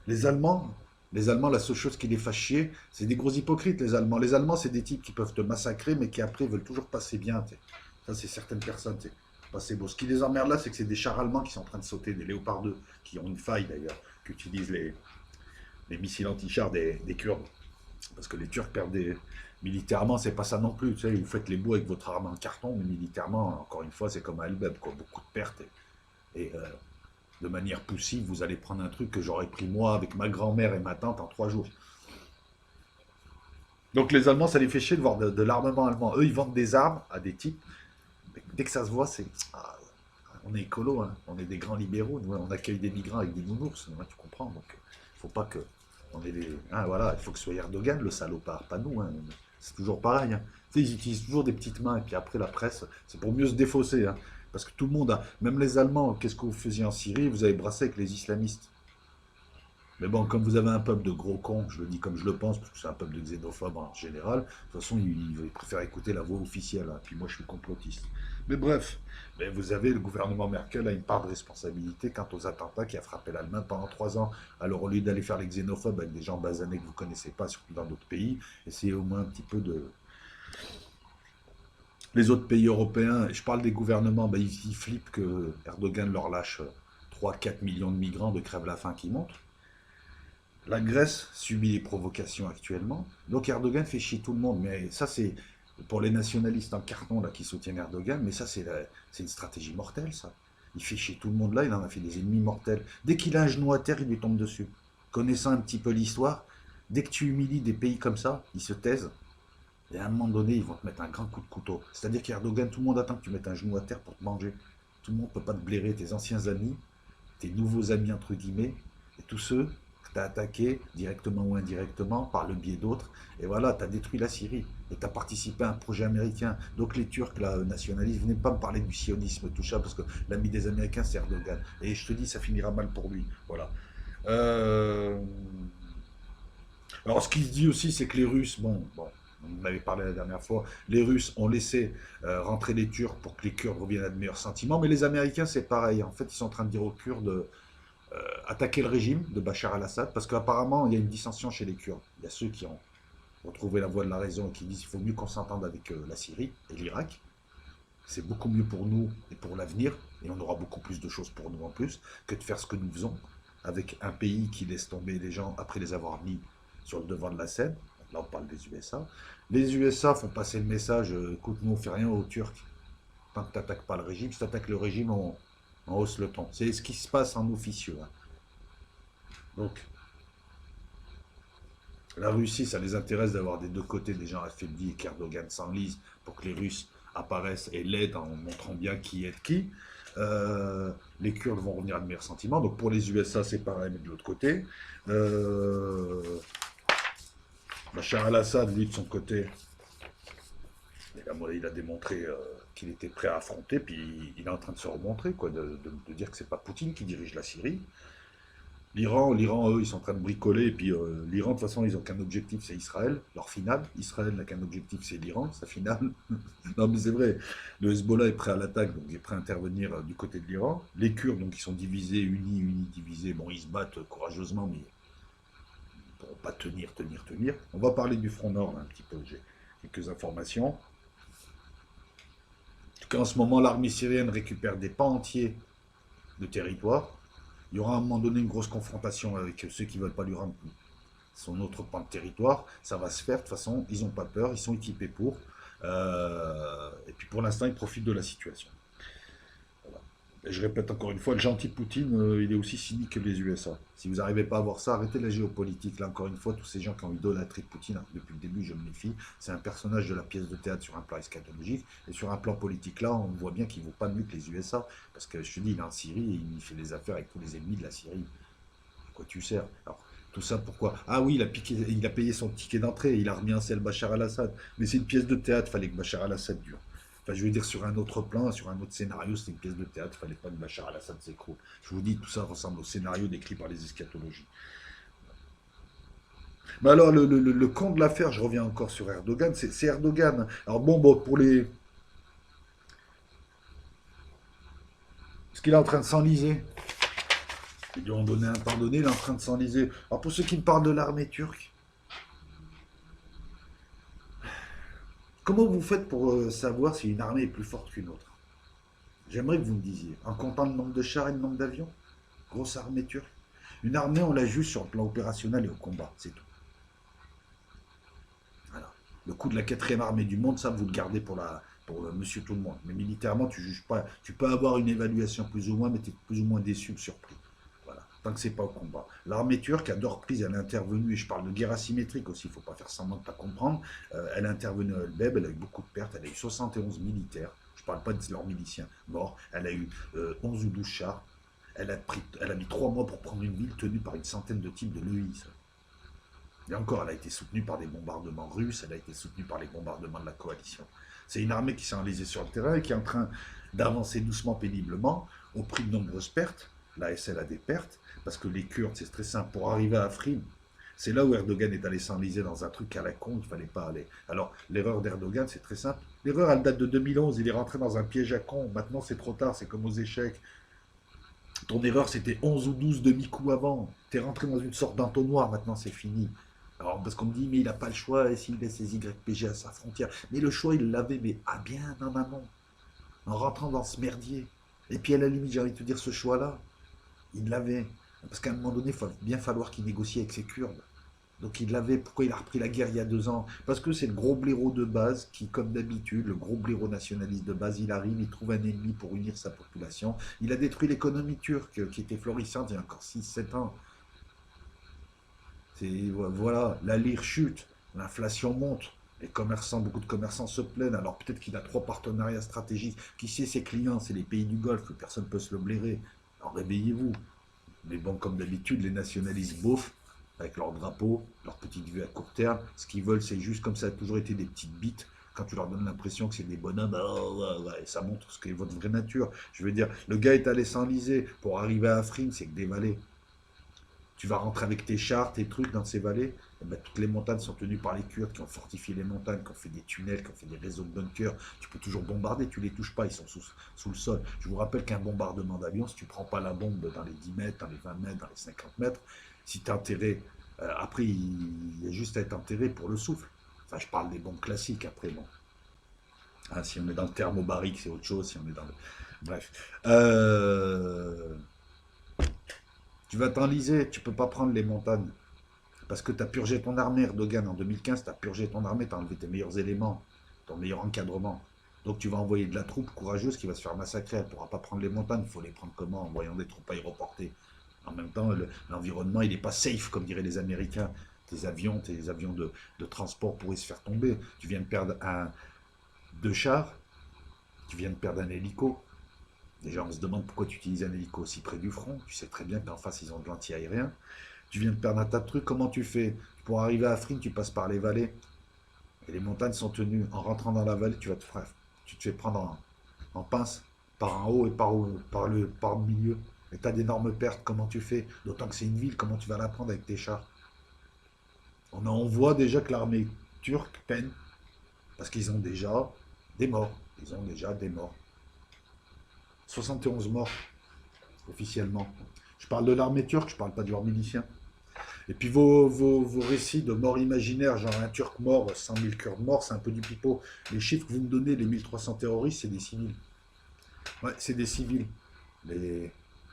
les Allemands, les Allemands, la seule chose qui les fait chier, c'est des gros hypocrites, les Allemands. Les Allemands, c'est des types qui peuvent te massacrer, mais qui après veulent toujours passer bien, tu sais. Ça, c'est certaines personnes, tu sais. Passer beau. Ce qui les emmerde là, c'est que c'est des chars allemands qui sont en train de sauter, des Léopard 2, qui ont une faille d'ailleurs, qu'utilisent les missiles anti-chars des Kurdes. Parce que les Turcs perdent des. Militairement, c'est pas ça non plus. Tu sais, vous faites les beaux avec votre arme en carton, mais militairement, encore une fois, c'est comme à Elbeb, quoi. Beaucoup de pertes. Et, de manière poussive, vous allez prendre un truc que j'aurais pris moi avec ma grand-mère et ma tante en 3 jours. Donc les Allemands, ça les fait chier de voir de l'armement allemand. Eux, ils vendent des armes à des types. Dès que ça se voit, c'est. Ah, on est écolo, hein. On est des grands libéraux. Nous, on accueille des migrants avec des nounours. Ouais, tu comprends. Donc, il faut pas que. On est des. Hein, voilà, il faut que ce soit Erdogan, le salopard, pas nous. Hein. C'est toujours pareil. Hein. Tu sais, ils utilisent toujours des petites mains. Et puis après, la presse, c'est pour mieux se défausser. Hein. Parce que tout le monde a. Même les Allemands, qu'est-ce que vous faisiez en Syrie? Vous avez brassé avec les islamistes. Mais bon, comme vous avez un peuple de gros cons, je le dis comme je le pense, parce que c'est un peuple de xénophobes en général, de toute façon, ils préfèrent écouter la voix officielle. Hein. Puis moi, je suis complotiste. Mais bref, mais vous avez, le gouvernement Merkel a une part de responsabilité quant aux attentats qui a frappé l'Allemagne pendant 3 ans. Alors, au lieu d'aller faire les xénophobes avec des gens basanés que vous ne connaissez pas, surtout dans d'autres pays, essayez au moins un petit peu de. Les autres pays européens, je parle des gouvernements, ben, ils flippent que Erdogan leur lâche 3, 4 millions de migrants de crève-la-faim qui montent. La Grèce subit les provocations actuellement. Donc Erdogan fait chier tout le monde. Mais ça, c'est pour les nationalistes en carton là, qui soutiennent Erdogan. Mais ça, c'est une stratégie mortelle, ça. Il fait chier tout le monde là. Il en a fait des ennemis mortels. Dès qu'il a un genou à terre, il lui tombe dessus. Connaissant un petit peu l'histoire, dès que tu humilies des pays comme ça, ils se taisent. Et à un moment donné, ils vont te mettre un grand coup de couteau. C'est-à-dire qu'Erdogan, tout le monde attend que tu mettes un genou à terre pour te manger. Tout le monde ne peut pas te blairer. Tes anciens amis, tes nouveaux amis, entre guillemets, et tous ceux que tu as attaqués, directement ou indirectement, par le biais d'autres. Et voilà, tu as détruit la Syrie. Et tu as participé à un projet américain. Donc les Turcs, là, nationalistes, venez pas me parler du sionisme, tout ça, parce que l'ami des Américains, c'est Erdogan. Et je te dis, ça finira mal pour lui. Voilà. Euh, Alors, ce qu'il se dit aussi, c'est que les Russes, bon, on en avait parlé la dernière fois, les Russes ont laissé rentrer les Turcs pour que les Kurdes reviennent à de meilleurs sentiments, mais les Américains, c'est pareil. En fait, ils sont en train de dire aux Kurdes attaquer le régime de Bachar al-Assad, parce qu'apparemment, il y a une dissension chez les Kurdes. Il y a ceux qui ont retrouvé la voie de la raison et qui disent qu'il faut mieux qu'on s'entende avec la Syrie et l'Irak. C'est beaucoup mieux pour nous et pour l'avenir, et on aura beaucoup plus de choses pour nous en plus, que de faire ce que nous faisons avec un pays qui laisse tomber les gens après les avoir mis sur le devant de la scène. Là, on parle des USA. Les USA font passer le message écoute, nous, on fait rien aux Turcs. Tant que tu n'attaques pas le régime, si tu attaques le régime, on hausse le ton. C'est ce qui se passe en officieux. Hein. Donc, la Russie, ça les intéresse d'avoir des deux côtés des gens affaiblis et qu'Erdogan s'enlise pour que les Russes apparaissent et l'aident en montrant bien qui est qui. Les Kurdes vont revenir à de meilleurs sentiments. Donc pour les USA, c'est pareil, mais de l'autre côté. Euh, Bachar al-Assad, lui, de son côté, il a démontré qu'il était prêt à affronter, puis il est en train de se remontrer, quoi, de dire que c'est pas Poutine qui dirige la Syrie. L'Iran, eux, ils sont en train de bricoler, et puis l'Iran, de toute façon, ils n'ont qu'un objectif, c'est Israël, leur finale. Israël n'a qu'un objectif, c'est l'Iran, sa finale. Non, mais c'est vrai, le Hezbollah est prêt à l'attaque, donc il est prêt à intervenir du côté de l'Iran. Les Kurdes, donc, ils sont divisés, unis, divisés. Bon, ils se battent courageusement, mais ils ne pourront pas tenir. On va parler du front nord, là, un petit peu, j'ai quelques informations. En tout cas, en ce moment, l'armée syrienne récupère des pans entiers de territoire. Il y aura à un moment donné une grosse confrontation avec ceux qui ne veulent pas lui rendre son autre pan de territoire. Ça va se faire, de toute façon, ils n'ont pas peur, ils sont équipés pour. Et puis pour l'instant, ils profitent de la situation. Voilà. Et je répète encore une fois, le gentil Poutine, il est aussi cynique que les USA. Si vous n'arrivez pas à voir ça, arrêtez la géopolitique. Là, encore une fois, tous ces gens qui ont idolâtré Poutine, depuis le début, je me méfie. C'est un personnage de la pièce de théâtre sur un plan eschatologique. Et sur un plan politique, là, on voit bien qu'il ne vaut pas mieux que les USA. Parce que je te dis, il est en Syrie et il fait des affaires avec tous les ennemis de la Syrie. À quoi tu sers? Alors, Tout ça pourquoi? Ah oui, il a payé son ticket d'entrée, il a remis un sel Bachar al-Assad. Mais c'est une pièce de théâtre, fallait que Bachar al-Assad dure. Enfin, je veux dire, sur un autre plan, sur un autre scénario, c'est une pièce de théâtre, fallait pas que Bachar al-Assad s'écroule. Je vous dis, tout ça ressemble au scénario décrit par les eschatologies. Mais alors, le con de l'affaire, je reviens encore sur Erdogan, c'est Erdogan. Alors bon, pour les... Ce qu'il est en train de s'enliser. Ils lui ont donné un temps donné, il est en train de s'enliser. Alors pour ceux qui me parlent de l'armée turque, comment vous faites pour savoir si une armée est plus forte qu'une autre? J'aimerais que vous me disiez, en comptant le nombre de chars et le nombre d'avions. Grosse armée turque. Une armée, on la juge sur le plan opérationnel et au combat, c'est tout. Voilà. Le coup de la quatrième armée du monde, ça, vous le gardez pour monsieur tout le monde. Mais militairement, tu juges pas. Tu peux avoir une évaluation plus ou moins, mais tu es plus ou moins déçu, surpris. Voilà. Tant que c'est pas au combat. L'armée turque, à deux reprises, elle est intervenue, et je parle de guerre asymétrique aussi, il ne faut pas faire semblant de ne pas comprendre. Elle est intervenue à Elbeb, elle a eu beaucoup de pertes, elle a eu 71 militaires. Je ne parle pas de leurs miliciens morts. Elle a eu 11 ou 12 chars. Elle a mis 3 mois pour prendre une ville tenue par une centaine de types de l'EI. Et encore, elle a été soutenue par des bombardements russes, elle a été soutenue par les bombardements de la coalition. C'est une armée qui s'est enlisée sur le terrain et qui est en train d'avancer doucement, péniblement, au prix de nombreuses pertes. La SL a des pertes, parce que les Kurdes, c'est très simple, pour arriver à Afrin, c'est là où Erdogan est allé s'enliser dans un truc à la con, il ne fallait pas aller. Alors, l'erreur d'Erdogan, c'est très simple. L'erreur, elle date de 2011, il est rentré dans un piège à con. Maintenant, c'est trop tard, c'est comme aux échecs. Ton erreur, c'était 11 ou 12 demi-coups avant. T'es rentré dans une sorte d'entonnoir, maintenant c'est fini. Alors, parce qu'on me dit, mais il n'a pas le choix, et s'il laisse ses YPG à sa frontière. Mais le choix, il l'avait, mais bien en amont, en rentrant dans ce merdier. Et puis à la limite, j'ai envie de te dire, ce choix-là, il l'avait. Parce qu'à un moment donné, il va bien falloir qu'il négocie avec ses Kurdes. Donc il l'avait. Pourquoi il a repris la guerre il y a 2 ans? Parce que c'est le gros blaireau de base qui, comme d'habitude, le gros blaireau nationaliste de base, il arrive, il trouve un ennemi pour unir sa population. Il a détruit l'économie turque qui était florissante il y a encore 6 7 ans. Voilà, la lire chute, l'inflation monte, les commerçants, beaucoup de commerçants se plaignent. Alors peut-être qu'il a 3 partenariats stratégiques. Qui sait, ses clients, c'est les pays du Golfe, personne ne peut se le blairer. Alors réveillez-vous. Mais bon, comme d'habitude, les nationalistes beaufs, avec leur drapeau, leur petite vue à court terme, ce qu'ils veulent, c'est juste comme ça a toujours été des petites bites. Quand tu leur donnes l'impression que c'est des bonhommes, oh, ouais, ouais, ça montre ce qu'est votre vraie nature. Je veux dire, le gars est allé s'enliser pour arriver à Afrin, c'est que des vallées. Tu vas rentrer avec tes chars, tes trucs dans ces vallées, et ben, toutes les montagnes sont tenues par les Kurdes qui ont fortifié les montagnes, qui ont fait des tunnels, qui ont fait des réseaux de bunkers. Tu peux toujours bombarder, tu les touches pas, ils sont sous le sol. Je vous rappelle qu'un bombardement d'avion, si tu prends pas la bombe dans les 10 mètres, dans les 20 mètres, dans les 50 mètres, si tu es enterré, après il y a juste à être enterré pour le souffle. Enfin, je parle des bombes classiques après, bon. Hein, si on est dans le thermobarique, c'est autre chose. Si on est dans le... Bref. Tu vas t'enliser, tu peux pas prendre les montagnes. Parce que tu as purgé ton armée, Erdogan, en 2015, tu as purgé ton armée, tu as enlevé tes meilleurs éléments, ton meilleur encadrement. Donc tu vas envoyer de la troupe courageuse qui va se faire massacrer, elle ne pourra pas prendre les montagnes, il faut les prendre comment? En envoyant des troupes aéroportées. En même temps, l'environnement, il n'est pas safe, comme diraient les Américains. Tes avions de transport pourraient se faire tomber. Tu viens de perdre deux chars, tu viens de perdre un hélico. Déjà, on se demande pourquoi tu utilises un hélico aussi près du front. Tu sais très bien qu'en face, ils ont de l'anti-aérien. Tu viens de perdre un tas de trucs, comment tu fais? Pour arriver à Afrin, tu passes par les vallées. Et les montagnes sont tenues. En rentrant dans la vallée, tu te fais prendre en pince, par en haut et par le milieu. Et tu as d'énormes pertes, comment tu fais? D'autant que c'est une ville, comment tu vas la prendre avec tes chars? On voit déjà que l'armée turque peine, parce qu'ils ont déjà des morts. Ils ont déjà des morts. 71 morts, officiellement. Je parle de l'armée turque, je parle pas de leurs miliciens. Et puis vos récits de mort imaginaire, genre un Turc mort, 100 000 Kurdes morts, c'est un peu du pipeau. Les chiffres que vous me donnez, les 1300 terroristes, c'est des civils. Ouais, c'est des civils, les,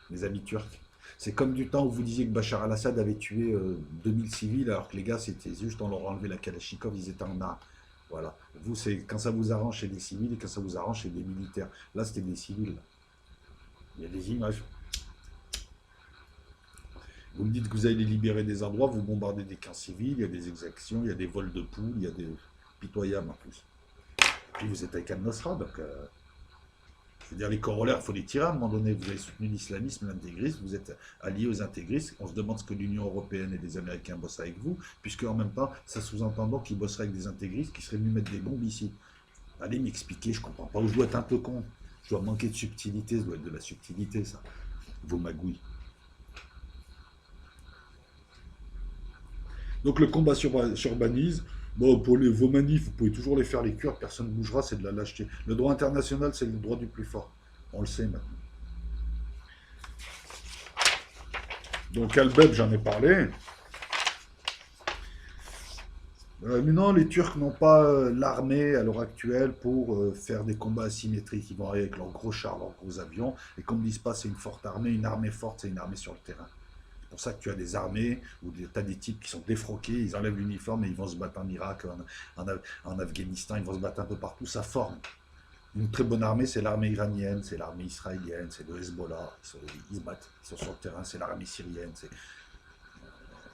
les amis turcs. C'est comme du temps où vous disiez que Bachar al-Assad avait tué 2000 civils, alors que les gars, c'était juste, on leur a enlevé la Kalachnikov, ils étaient en armes. Voilà. Vous, c'est quand ça vous arrange, c'est des civils, et quand ça vous arrange, c'est des militaires. Là, c'était des civils. Il y a des images. Vous me dites que vous allez libérer des endroits, vous bombardez des camps civils, il y a des exactions, il y a des vols de poules, il y a des pitoyables en plus. Puis vous êtes avec Al-Nosra, donc Je veux dire, les corollaires, il faut les tirer à un moment donné. Vous avez soutenu l'islamisme, l'intégrisme, vous êtes alliés aux intégristes. On se demande ce que l'Union européenne et les Américains bossent avec vous, puisque en même temps, ça sous-entend donc qu'ils bosseraient avec des intégristes qui seraient venus mettre des bombes ici. Allez m'expliquer, je comprends pas. Ou je dois être un peu con. Je dois manquer de subtilité, ça doit être de la subtilité, ça. Vos magouilles. Donc le combat sur Banise, bon, pour vos manifs, vous pouvez toujours les faire les Kurdes, personne ne bougera, c'est de la lâcheté. Le droit international, c'est le droit du plus fort. On le sait maintenant. Donc Albeb, j'en ai parlé. Mais non, les Turcs n'ont pas l'armée à l'heure actuelle pour faire des combats asymétriques. Ils vont arriver avec leurs gros chars, leurs gros avions. Et comme disent pas, c'est une forte armée. Une armée forte, c'est une armée sur le terrain. C'est pour ça que tu as des armées où tu as des types qui sont défroqués, ils enlèvent l'uniforme et ils vont se battre en Irak, en Afghanistan, ils vont se battre un peu partout. Ça forme. Une très bonne armée, c'est l'armée iranienne, c'est l'armée israélienne, c'est le Hezbollah. Ils se battent, ils sont sur le terrain, c'est l'armée syrienne.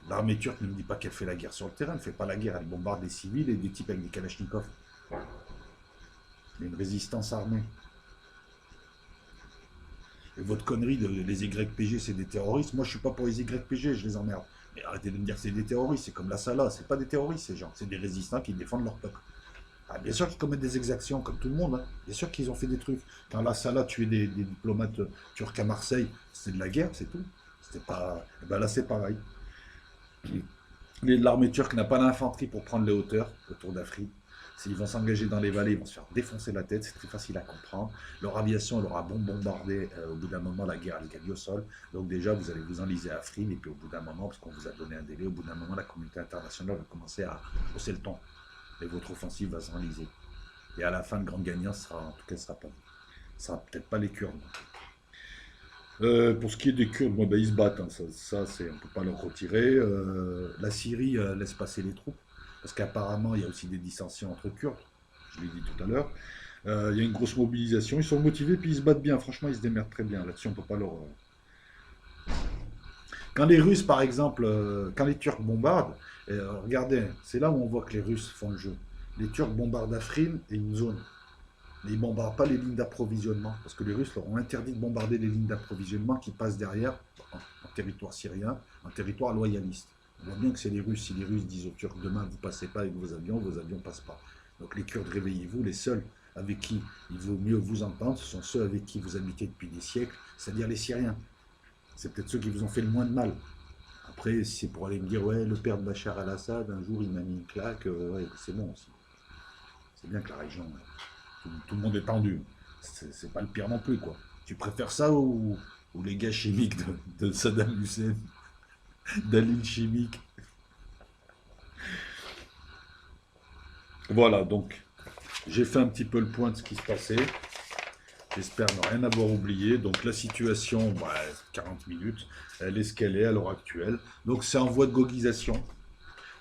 L'armée turque ne me dit pas qu'elle fait la guerre sur le terrain, elle ne fait pas la guerre, elle bombarde des civils et des types avec des kalachnikovs. Il y a une résistance armée. Et votre connerie de les YPG, c'est des terroristes. Moi, je suis pas pour les YPG, je les emmerde. Mais arrêtez de me dire que c'est des terroristes, c'est comme la Salah, c'est pas des terroristes ces gens, c'est des résistants qui défendent leur peuple. Ah, bien sûr qu'ils commettent des exactions, comme tout le monde. Hein. Bien sûr qu'ils ont fait des trucs. Quand la Salah tuait des diplomates turcs à Marseille, c'était de la guerre, c'est tout. C'était pas. Eh ben là, c'est pareil. L'armée turque n'a pas d'infanterie pour prendre les hauteurs autour d'Afrique. S'ils vont s'engager dans les vallées, ils vont se faire défoncer la tête, c'est très facile à comprendre. Leur aviation, elle aura bombardé. Au bout d'un moment, la guerre, elle gagne au sol. Donc déjà, vous allez vous enliser à Afrin, et puis au bout d'un moment, parce qu'on vous a donné un délai, au bout d'un moment, la communauté internationale va commencer à hausser le ton. Et votre offensive va s'enliser. Et à la fin, le grand gagnant sera, en tout cas, sera pas, sera peut-être pas les Kurdes. Pour ce qui est des Kurdes, bon, ben, ils se battent, hein, on ne peut pas leur retirer. La Syrie laisse passer les troupes, parce qu'apparemment il y a aussi des dissensions entre Kurdes, je l'ai dit tout à l'heure. Il y a une grosse mobilisation, ils sont motivés, puis ils se battent bien, franchement ils se démerdent très bien, là-dessus on ne peut pas leur... Quand les Russes, par exemple, quand les Turcs bombardent, regardez, c'est là où on voit que les Russes font le jeu. Les Turcs bombardent Afrin et une zone. Mais ils ne bombardent pas les lignes d'approvisionnement, parce que les Russes leur ont interdit de bombarder les lignes d'approvisionnement qui passent derrière, en territoire syrien, en territoire loyaliste. On voit bien que c'est les Russes. Si les Russes disent aux Turcs, demain vous ne passez pas avec vos avions ne passent pas. Donc les Kurdes, réveillez-vous, les seuls avec qui il vaut mieux vous entendre, ce sont ceux avec qui vous habitez depuis des siècles, c'est-à-dire les Syriens. C'est peut-être ceux qui vous ont fait le moins de mal. Après, si c'est pour aller me dire, ouais, le père de Bachar al-Assad, un jour il m'a mis une claque, ouais, c'est bon aussi. C'est bien que la région... tout le monde est tendu. C'est pas le pire non plus, quoi. Tu préfères ça ou les gars chimiques de Saddam Hussein, d'Alil chimique. Voilà, donc, j'ai fait un petit peu le point de ce qui se passait. J'espère ne rien avoir oublié. Donc, la situation, 40 minutes, elle est ce qu'elle est à l'heure actuelle. Donc, c'est en voie de goguisation.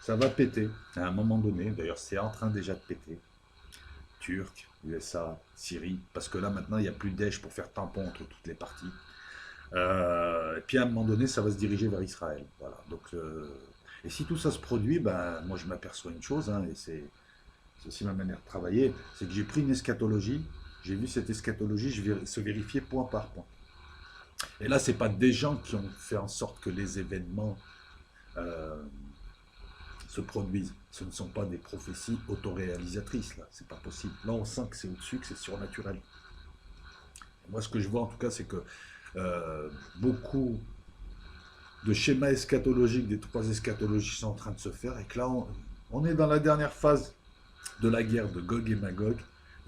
Ça va péter à un moment donné. D'ailleurs, c'est en train déjà de péter. Turcs, USA, Syrie, parce que là maintenant il n'y a plus d'èche pour faire tampon entre toutes les parties. Et puis à un moment donné, ça va se diriger vers Israël. Voilà. Donc, et si tout ça se produit, ben, moi je m'aperçois une chose, hein, et c'est aussi ma manière de travailler, c'est que j'ai pris une eschatologie, j'ai vu cette eschatologie se vérifier point par point. Et là, c'est pas des gens qui ont fait en sorte que les événements se produisent. Ce ne sont pas des prophéties autoréalisatrices, là, c'est pas possible. Là, on sent que c'est au-dessus, que c'est surnaturel. Et moi, ce que je vois en tout cas, c'est que beaucoup de schémas eschatologiques, des trois eschatologies sont en train de se faire, et que là, on est dans la dernière phase de la guerre de Gog et Magog,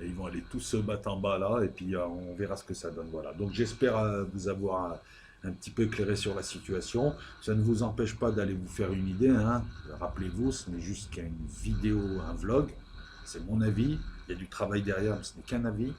et ils vont aller tous se battre en bas là, et puis on verra ce que ça donne. Voilà. Donc j'espère vous avoir un petit peu éclairé sur la situation. Ça ne vous empêche pas d'aller vous faire une idée, hein. Rappelez-vous, ce n'est juste qu'une vidéo, un vlog, c'est mon avis, il y a du travail derrière, mais ce n'est qu'un avis.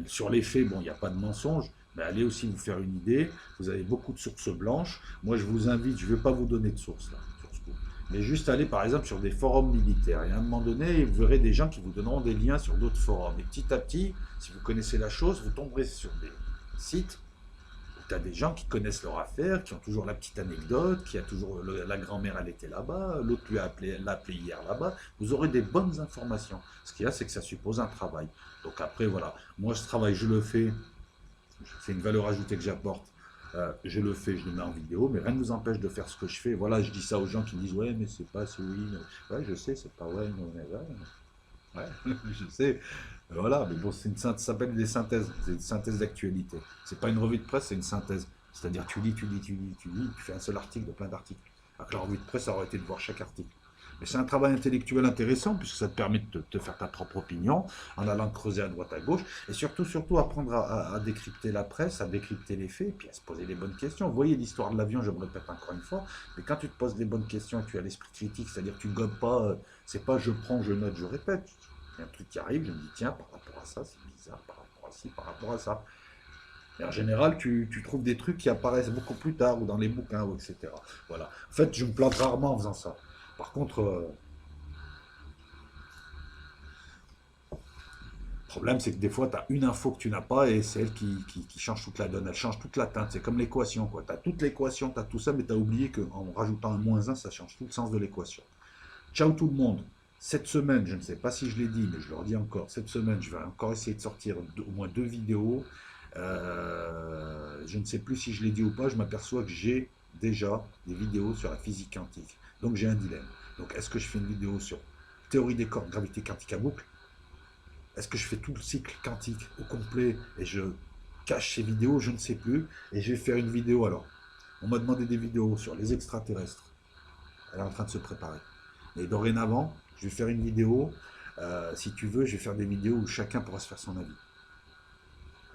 Sur les faits, bon, il n'y a pas de mensonge, mais allez aussi vous faire une idée. Vous avez beaucoup de sources blanches. Moi, je vous invite, je ne vais pas vous donner de sources là, sur ce coup, mais juste aller par exemple sur des forums militaires. Et à un moment donné, vous verrez des gens qui vous donneront des liens sur d'autres forums. Et petit à petit, si vous connaissez la chose, vous tomberez sur des sites tu as des gens qui connaissent leur affaire, qui ont toujours la petite anecdote, qui a toujours la grand-mère, elle était là-bas, l'autre l'a appelé hier là-bas. Vous aurez des bonnes informations. Ce qu'il y a, c'est que ça suppose un travail. Donc après, voilà, moi ce travail, je le fais, c'est une valeur ajoutée que j'apporte. Je le fais, je le mets en vidéo, mais rien ne nous empêche de faire ce que je fais. Voilà, je dis ça aux gens qui me disent ouais, mais c'est pas ce oui. Ouais, je sais, c'est pas ouais, non, mais ouais, je sais. Voilà, mais bon, ça s'appelle des synthèses, c'est une synthèse d'actualité. C'est pas une revue de presse, c'est une synthèse. C'est-à-dire, tu lis, tu lis, tu lis, tu lis, tu fais un seul article de plein d'articles. Alors que la revue de presse, ça aurait été de voir chaque article. Mais c'est un travail intellectuel intéressant, puisque ça te permet de te faire ta propre opinion, en allant creuser à droite à gauche, et surtout apprendre à décrypter la presse, à décrypter les faits, puis à se poser les bonnes questions. Vous voyez l'histoire de l'avion, je me répète encore une fois, mais quand tu te poses les bonnes questions et que tu as l'esprit critique, c'est-à-dire que tu ne gobes pas, c'est pas je prends, je note, je répète. Il y a un truc qui arrive, je me dis tiens, par rapport à ça, c'est bizarre, par rapport à ci, par rapport à ça. Et en général, tu trouves des trucs qui apparaissent beaucoup plus tard, ou dans les bouquins, ou etc. Voilà. En fait, je me plante rarement en faisant ça. Par contre, le problème, c'est que des fois, tu as une info que tu n'as pas et c'est elle qui change toute la donne. Elle change toute la teinte. C'est comme l'équation, quoi. Tu as toute l'équation, tu as tout ça, mais tu as oublié qu'en rajoutant un moins un, ça change tout le sens de l'équation. Ciao tout le monde. Cette semaine, je ne sais pas si je l'ai dit, mais je le redis encore, cette semaine, je vais encore essayer de sortir au moins 2 vidéos. Je ne sais plus si je l'ai dit ou pas, je m'aperçois que j'ai déjà des vidéos sur la physique quantique. Donc j'ai un dilemme. Donc est-ce que je fais une vidéo sur théorie des cordes, gravité quantique à boucle? Est-ce que je fais tout le cycle quantique au complet et je cache ces vidéos? Je ne sais plus. Et je vais faire une vidéo alors. On m'a demandé des vidéos sur les extraterrestres. Elle est en train de se préparer. Et dorénavant, je vais faire une vidéo. Si tu veux, je vais faire des vidéos où chacun pourra se faire son avis.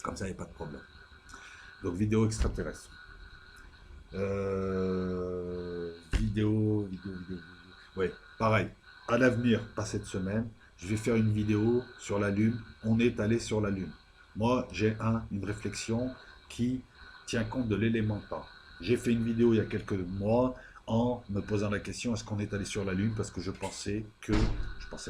Comme ça, il n'y a pas de problème. Donc, vidéo extraterrestre. Vidéo. Ouais, pareil. À l'avenir, pas cette semaine, je vais faire une vidéo sur la Lune. On est allé sur la Lune. Moi, j'ai une réflexion qui tient compte de l'élément temps. J'ai fait une vidéo il y a quelques mois en me posant la question est-ce qu'on est allé sur la Lune parce que je pensais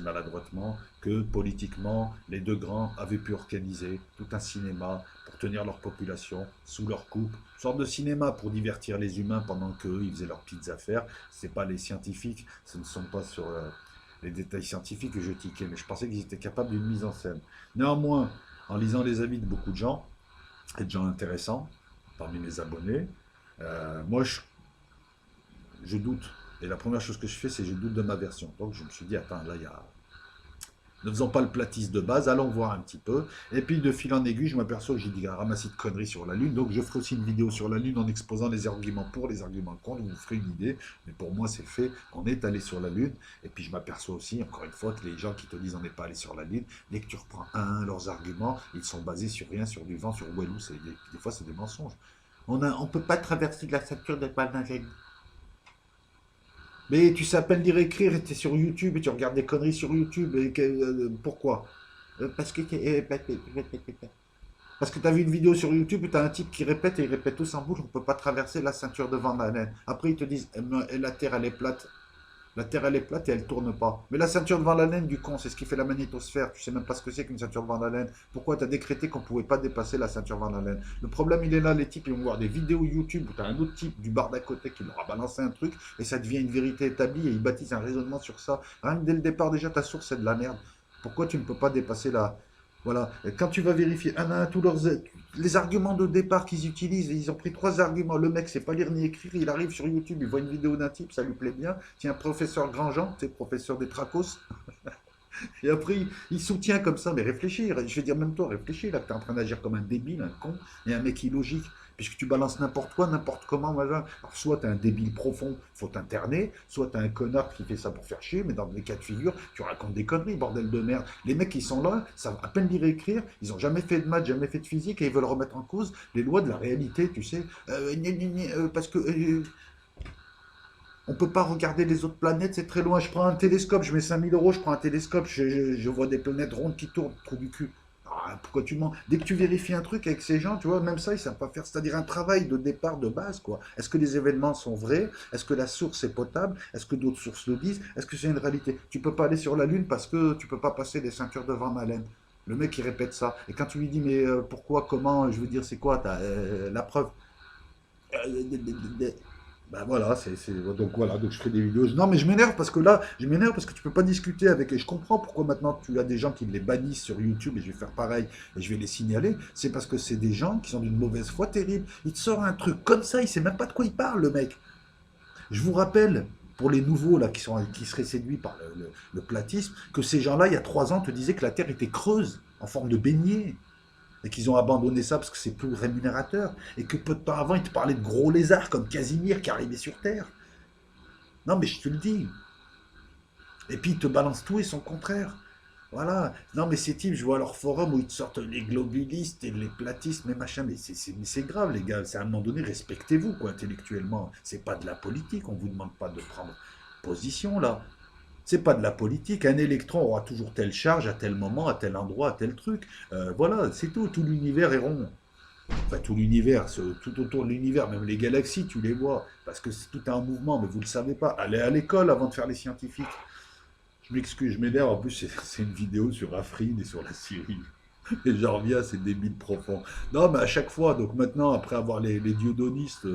maladroitement, que politiquement, les deux grands avaient pu organiser tout un cinéma pour tenir leur population sous leur coupe. Une sorte de cinéma pour divertir les humains pendant qu'eux, ils faisaient leurs petites affaires. Ce n'est pas les scientifiques, ce ne sont pas sur les détails scientifiques que je tiquais, mais je pensais qu'ils étaient capables d'une mise en scène. Néanmoins, en lisant les avis de beaucoup de gens, et de gens intéressants, parmi mes abonnés, moi, je doute. Et la première chose que je fais, c'est que je doute de ma version. Donc je me suis dit, attends, là, il y a... Ne faisons pas le platiste de base, allons voir un petit peu. Et puis de fil en aiguille, je m'aperçois que j'ai dit un ramassis de conneries sur la Lune. Donc je ferai aussi une vidéo sur la Lune en exposant les arguments pour, les arguments contre. Vous ferez une idée. Mais pour moi, c'est fait. On est allé sur la Lune. Et puis je m'aperçois aussi, encore une fois, que les gens qui te disent on n'est pas allé sur la Lune, dès que tu reprends leurs arguments, ils sont basés sur rien, sur du vent, sur Walou. Des fois, c'est des mensonges. On ne peut pas traverser de la ceinture de Panagène. Mais tu sais à peine lire et écrire, et tu es sur YouTube et tu regardes des conneries sur YouTube. Pourquoi? Parce que parce que tu as vu une vidéo sur YouTube où tu as un type qui répète et il répète tous en boucle, on ne peut pas traverser la ceinture de Van Allen. Après, ils te disent la Terre, elle est plate. La Terre, elle est plate et elle tourne pas. Mais la ceinture de Van Allen, du con, c'est ce qui fait la magnétosphère. Tu sais même pas ce que c'est qu'une ceinture de Van Allen. Pourquoi tu as décrété qu'on pouvait pas dépasser la ceinture Van Allen? Le problème, il est là, les types, ils vont voir des vidéos YouTube où tu as un autre type du bar d'à côté qui leur a balancé un truc et ça devient une vérité établie et ils bâtissent un raisonnement sur ça. Rien que dès le départ, déjà, ta source, c'est de la merde. Pourquoi tu ne peux pas dépasser la... Voilà. Et quand tu vas vérifier un à un tous les arguments de départ qu'ils utilisent, ils ont pris 3 arguments. Le mec sait pas lire ni écrire, il arrive sur YouTube, il voit une vidéo d'un type, ça lui plaît bien. Tiens, professeur Grandjean, c'est professeur des Tracos. Et après, il soutient comme ça, mais réfléchis, je vais dire même toi, réfléchis, là, que tu es en train d'agir comme un débile, un con, et un mec illogique, puisque tu balances n'importe quoi, n'importe comment, machin. Alors, soit tu es un débile profond, faut t'interner, soit tu es un connard qui fait ça pour faire chier, mais dans les cas de figure, tu racontes des conneries, bordel de merde. Les mecs, ils sont là, savent à peine lire et écrire, ils ont jamais fait de maths, jamais fait de physique, et ils veulent remettre en cause les lois de la réalité, tu sais. Parce que on peut pas regarder les autres planètes, c'est très loin. Je prends un télescope, je mets 5 000 euros, je prends un télescope, je vois des planètes rondes qui tournent, trou du cul. Ah, pourquoi tu mens? Dès que tu vérifies un truc avec ces gens, tu vois, même ça, ils savent pas faire. C'est-à-dire un travail de départ de base, quoi. Est-ce que les événements sont vrais? Est-ce que la source est potable? Est-ce que d'autres sources le disent? Est-ce que c'est une réalité? Tu peux pas aller sur la Lune parce que tu peux pas passer des ceintures de Van Allen. Le mec, il répète ça. Et quand tu lui dis, mais pourquoi, comment, je veux dire, c'est quoi la preuve? Ben voilà, donc voilà, donc je fais des vidéos. Non, mais je m'énerve parce que là, je m'énerve parce que tu peux pas discuter avec. Et je comprends pourquoi maintenant tu as des gens qui les bannissent sur YouTube et je vais faire pareil et je vais les signaler. C'est parce que c'est des gens qui sont d'une mauvaise foi terrible. Il te sort un truc comme ça, il sait même pas de quoi il parle, le mec. Je vous rappelle, pour les nouveaux là qui seraient séduits par le platisme, que ces gens-là, il y a 3 ans, te disaient que la Terre était creuse, en forme de beignet et qu'ils ont abandonné ça parce que c'est plus rémunérateur, et que peu de temps avant, ils te parlaient de gros lézards comme Casimir qui arrivait sur Terre. Non, mais je te le dis. Et puis ils te balancent tout et son contraire. Voilà. Non, mais ces types, je vois leur forum où ils te sortent les globulistes et les platistes, mais machin, mais c'est grave, les gars. C'est à un moment donné, respectez-vous, quoi, intellectuellement. C'est pas de la politique, on vous demande pas de prendre position, là. C'est pas de la politique. Un électron aura toujours telle charge à tel moment, à tel endroit, à tel truc. Voilà, c'est tout. Tout l'univers est rond. Enfin, tout l'univers, tout autour de l'univers, même les galaxies, tu les vois. Parce que c'est tout un mouvement, mais vous ne le savez pas. Allez à l'école avant de faire les scientifiques. Je m'excuse, je m'énerve. En plus, c'est une vidéo sur Afrine et sur la Syrie. Et j'en reviens, c'est débile profond. Non, mais à chaque fois, donc maintenant, après avoir les dieudonistes.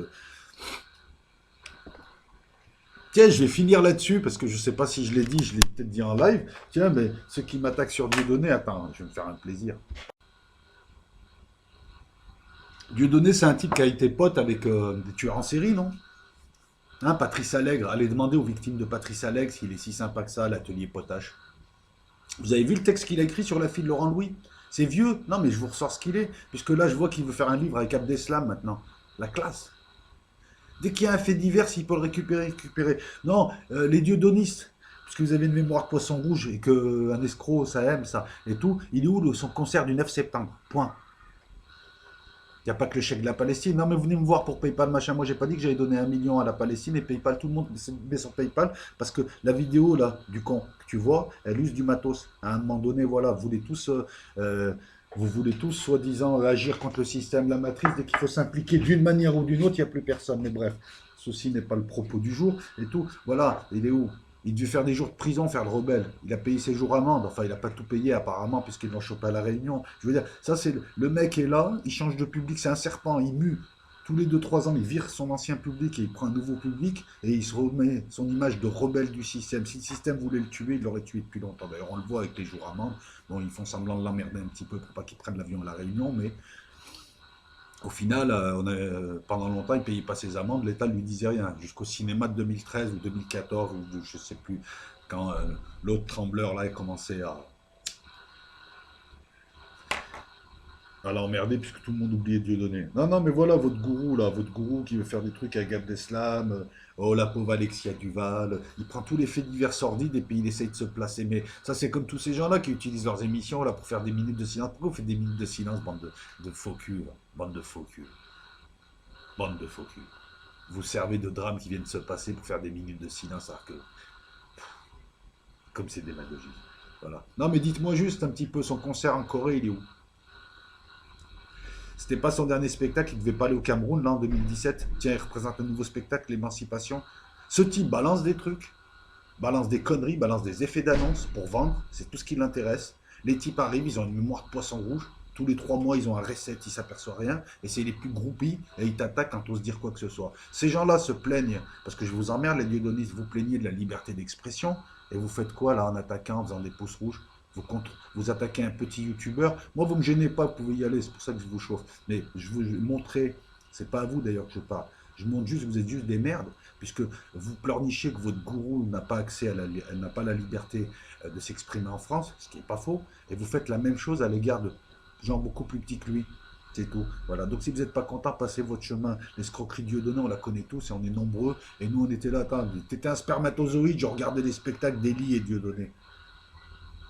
Tiens, je vais finir là-dessus, parce que je ne sais pas si je l'ai dit, je l'ai peut-être dit en live. Tiens, mais ceux qui m'attaquent sur Dieudonné, attends, je vais me faire un plaisir. Dieudonné, c'est un type qui a été pote avec des tueurs en série, non? Hein, Patrice Allègre, allez demander aux victimes de Patrice Allègre s'il est si sympa que ça, l'atelier potache. Vous avez vu le texte qu'il a écrit sur la fille de Laurent Louis? C'est vieux. Non, mais je vous ressors ce qu'il est. Puisque là, je vois qu'il veut faire un livre avec Abdeslam maintenant. La classe. Dès qu'il y a un fait divers, il peut le récupérer. Non, les dieudonistes, puisque vous avez une mémoire de poisson rouge et qu'un escroc, ça aime ça et tout, il est où son concert du 9 septembre? Point. Il n'y a pas que le chèque de la Palestine. Non, mais venez me voir pour PayPal, machin. Moi, j'ai pas dit que j'allais donner 1 million à la Palestine et PayPal. Tout le monde met sur PayPal parce que la vidéo là du con que tu vois, elle use du matos. À un moment donné, voilà, vous voulez tous soi-disant agir contre le système, la matrice. Dès qu'il faut s'impliquer d'une manière ou d'une autre, il n'y a plus personne. Mais bref, ceci n'est pas le propos du jour et tout. Voilà, il est où? Il devait faire des jours de prison, faire le rebelle. Il a payé ses jours amende. Enfin, il n'a pas tout payé apparemment, puisqu'ils l'ont chopé à la Réunion. Je veux dire, ça, c'est le mec est là, il change de public, c'est un serpent, il mue. Tous les 2 3 ans, il vire son ancien public et il prend un nouveau public et il se remet son image de rebelle du système. Si le système voulait le tuer, il l'aurait tué depuis longtemps. D'ailleurs, on le voit avec les jours amendes. Bon, ils font semblant de l'emmerder un petit peu pour pas qu'il prenne l'avion à la Réunion, mais au final, pendant longtemps, il ne payait pas ses amendes, l'État ne lui disait rien. Jusqu'au cinéma de 2013 ou 2014, ou je ne sais plus, quand l'autre trembleur là, a commencé à l'emmerder, puisque tout le monde oubliait Dieudonné. Non, non, mais voilà, votre gourou qui veut faire des trucs avec Abdeslam, oh, la pauvre Alexia Duval, il prend tous les faits divers sordides et puis il essaye de se placer. Mais ça, c'est comme tous ces gens-là qui utilisent leurs émissions là pour faire des minutes de silence. Pourquoi vous faites des minutes de silence, bande de faux culs, là? Bande de faux culs. Bande de faux culs. Vous servez de drames qui viennent de se passer pour faire des minutes de silence, alors que, comme c'est démagogique. Voilà. Non, mais dites-moi juste un petit peu, son concert en Corée, il est où? C'était pas son dernier spectacle, il devait pas aller au Cameroun, là, en 2017. Tiens, il représente un nouveau spectacle, l'émancipation. Ce type balance des trucs, balance des conneries, balance des effets d'annonce pour vendre, c'est tout ce qui l'intéresse. Les types arrivent, ils ont une mémoire de poisson rouge. Tous les 3 mois, ils ont un reset, ils s'aperçoivent rien. Et c'est les plus groupies, et ils t'attaquent quand tu oses dire quoi que ce soit. Ces gens-là se plaignent, parce que je vous emmerde, les dieudonistes, vous plaignez de la liberté d'expression. Et vous faites quoi, là, en attaquant, en faisant des pouces rouges? Vous attaquez un petit youtubeur. Moi, vous ne me gênez pas, vous pouvez y aller, c'est pour ça que je vous chauffe. Mais je vous montrer, c'est pas à vous d'ailleurs que je parle. Je montre juste, vous êtes juste des merdes, puisque vous pleurnichez que votre gourou n'a pas accès elle n'a pas la liberté de s'exprimer en France, ce qui n'est pas faux, et vous faites la même chose à l'égard de gens beaucoup plus petits que lui. C'est tout. Voilà. Donc si vous n'êtes pas content, passez votre chemin. L'escroquerie de Dieudonné, on la connaît tous et on est nombreux. Et nous, on était là. Attends, t'étais un spermatozoïde, je regardais les spectacles d'Elie et Dieudonné.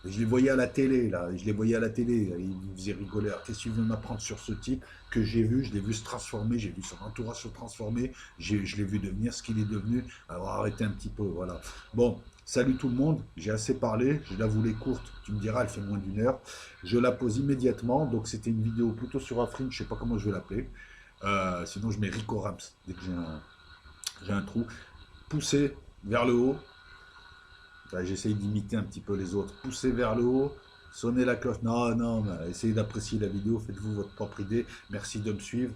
Et je les voyais à la télé, là. Je les voyais à la télé. Ils me faisaient rigoler. Alors, qu'est-ce que tu veux m'apprendre sur ce type que j'ai vu? Je l'ai vu se transformer. J'ai vu son entourage se transformer. Je l'ai vu devenir ce qu'il est devenu. Alors, arrêtez un petit peu. Voilà. Bon, salut tout le monde. J'ai assez parlé. Je la voulais courte. Tu me diras, elle fait moins d'1 heure. Je la pose immédiatement. Donc, c'était une vidéo plutôt sur Afrine. Je ne sais pas comment je vais l'appeler. Sinon, je mets Rico Rams dès que j'ai un trou. Poussé vers le haut. Bah, j'essaye d'imiter un petit peu les autres. Poussez vers le haut, sonnez la cloche. Non, non, essayez d'apprécier la vidéo, faites-vous votre propre idée. Merci de me suivre.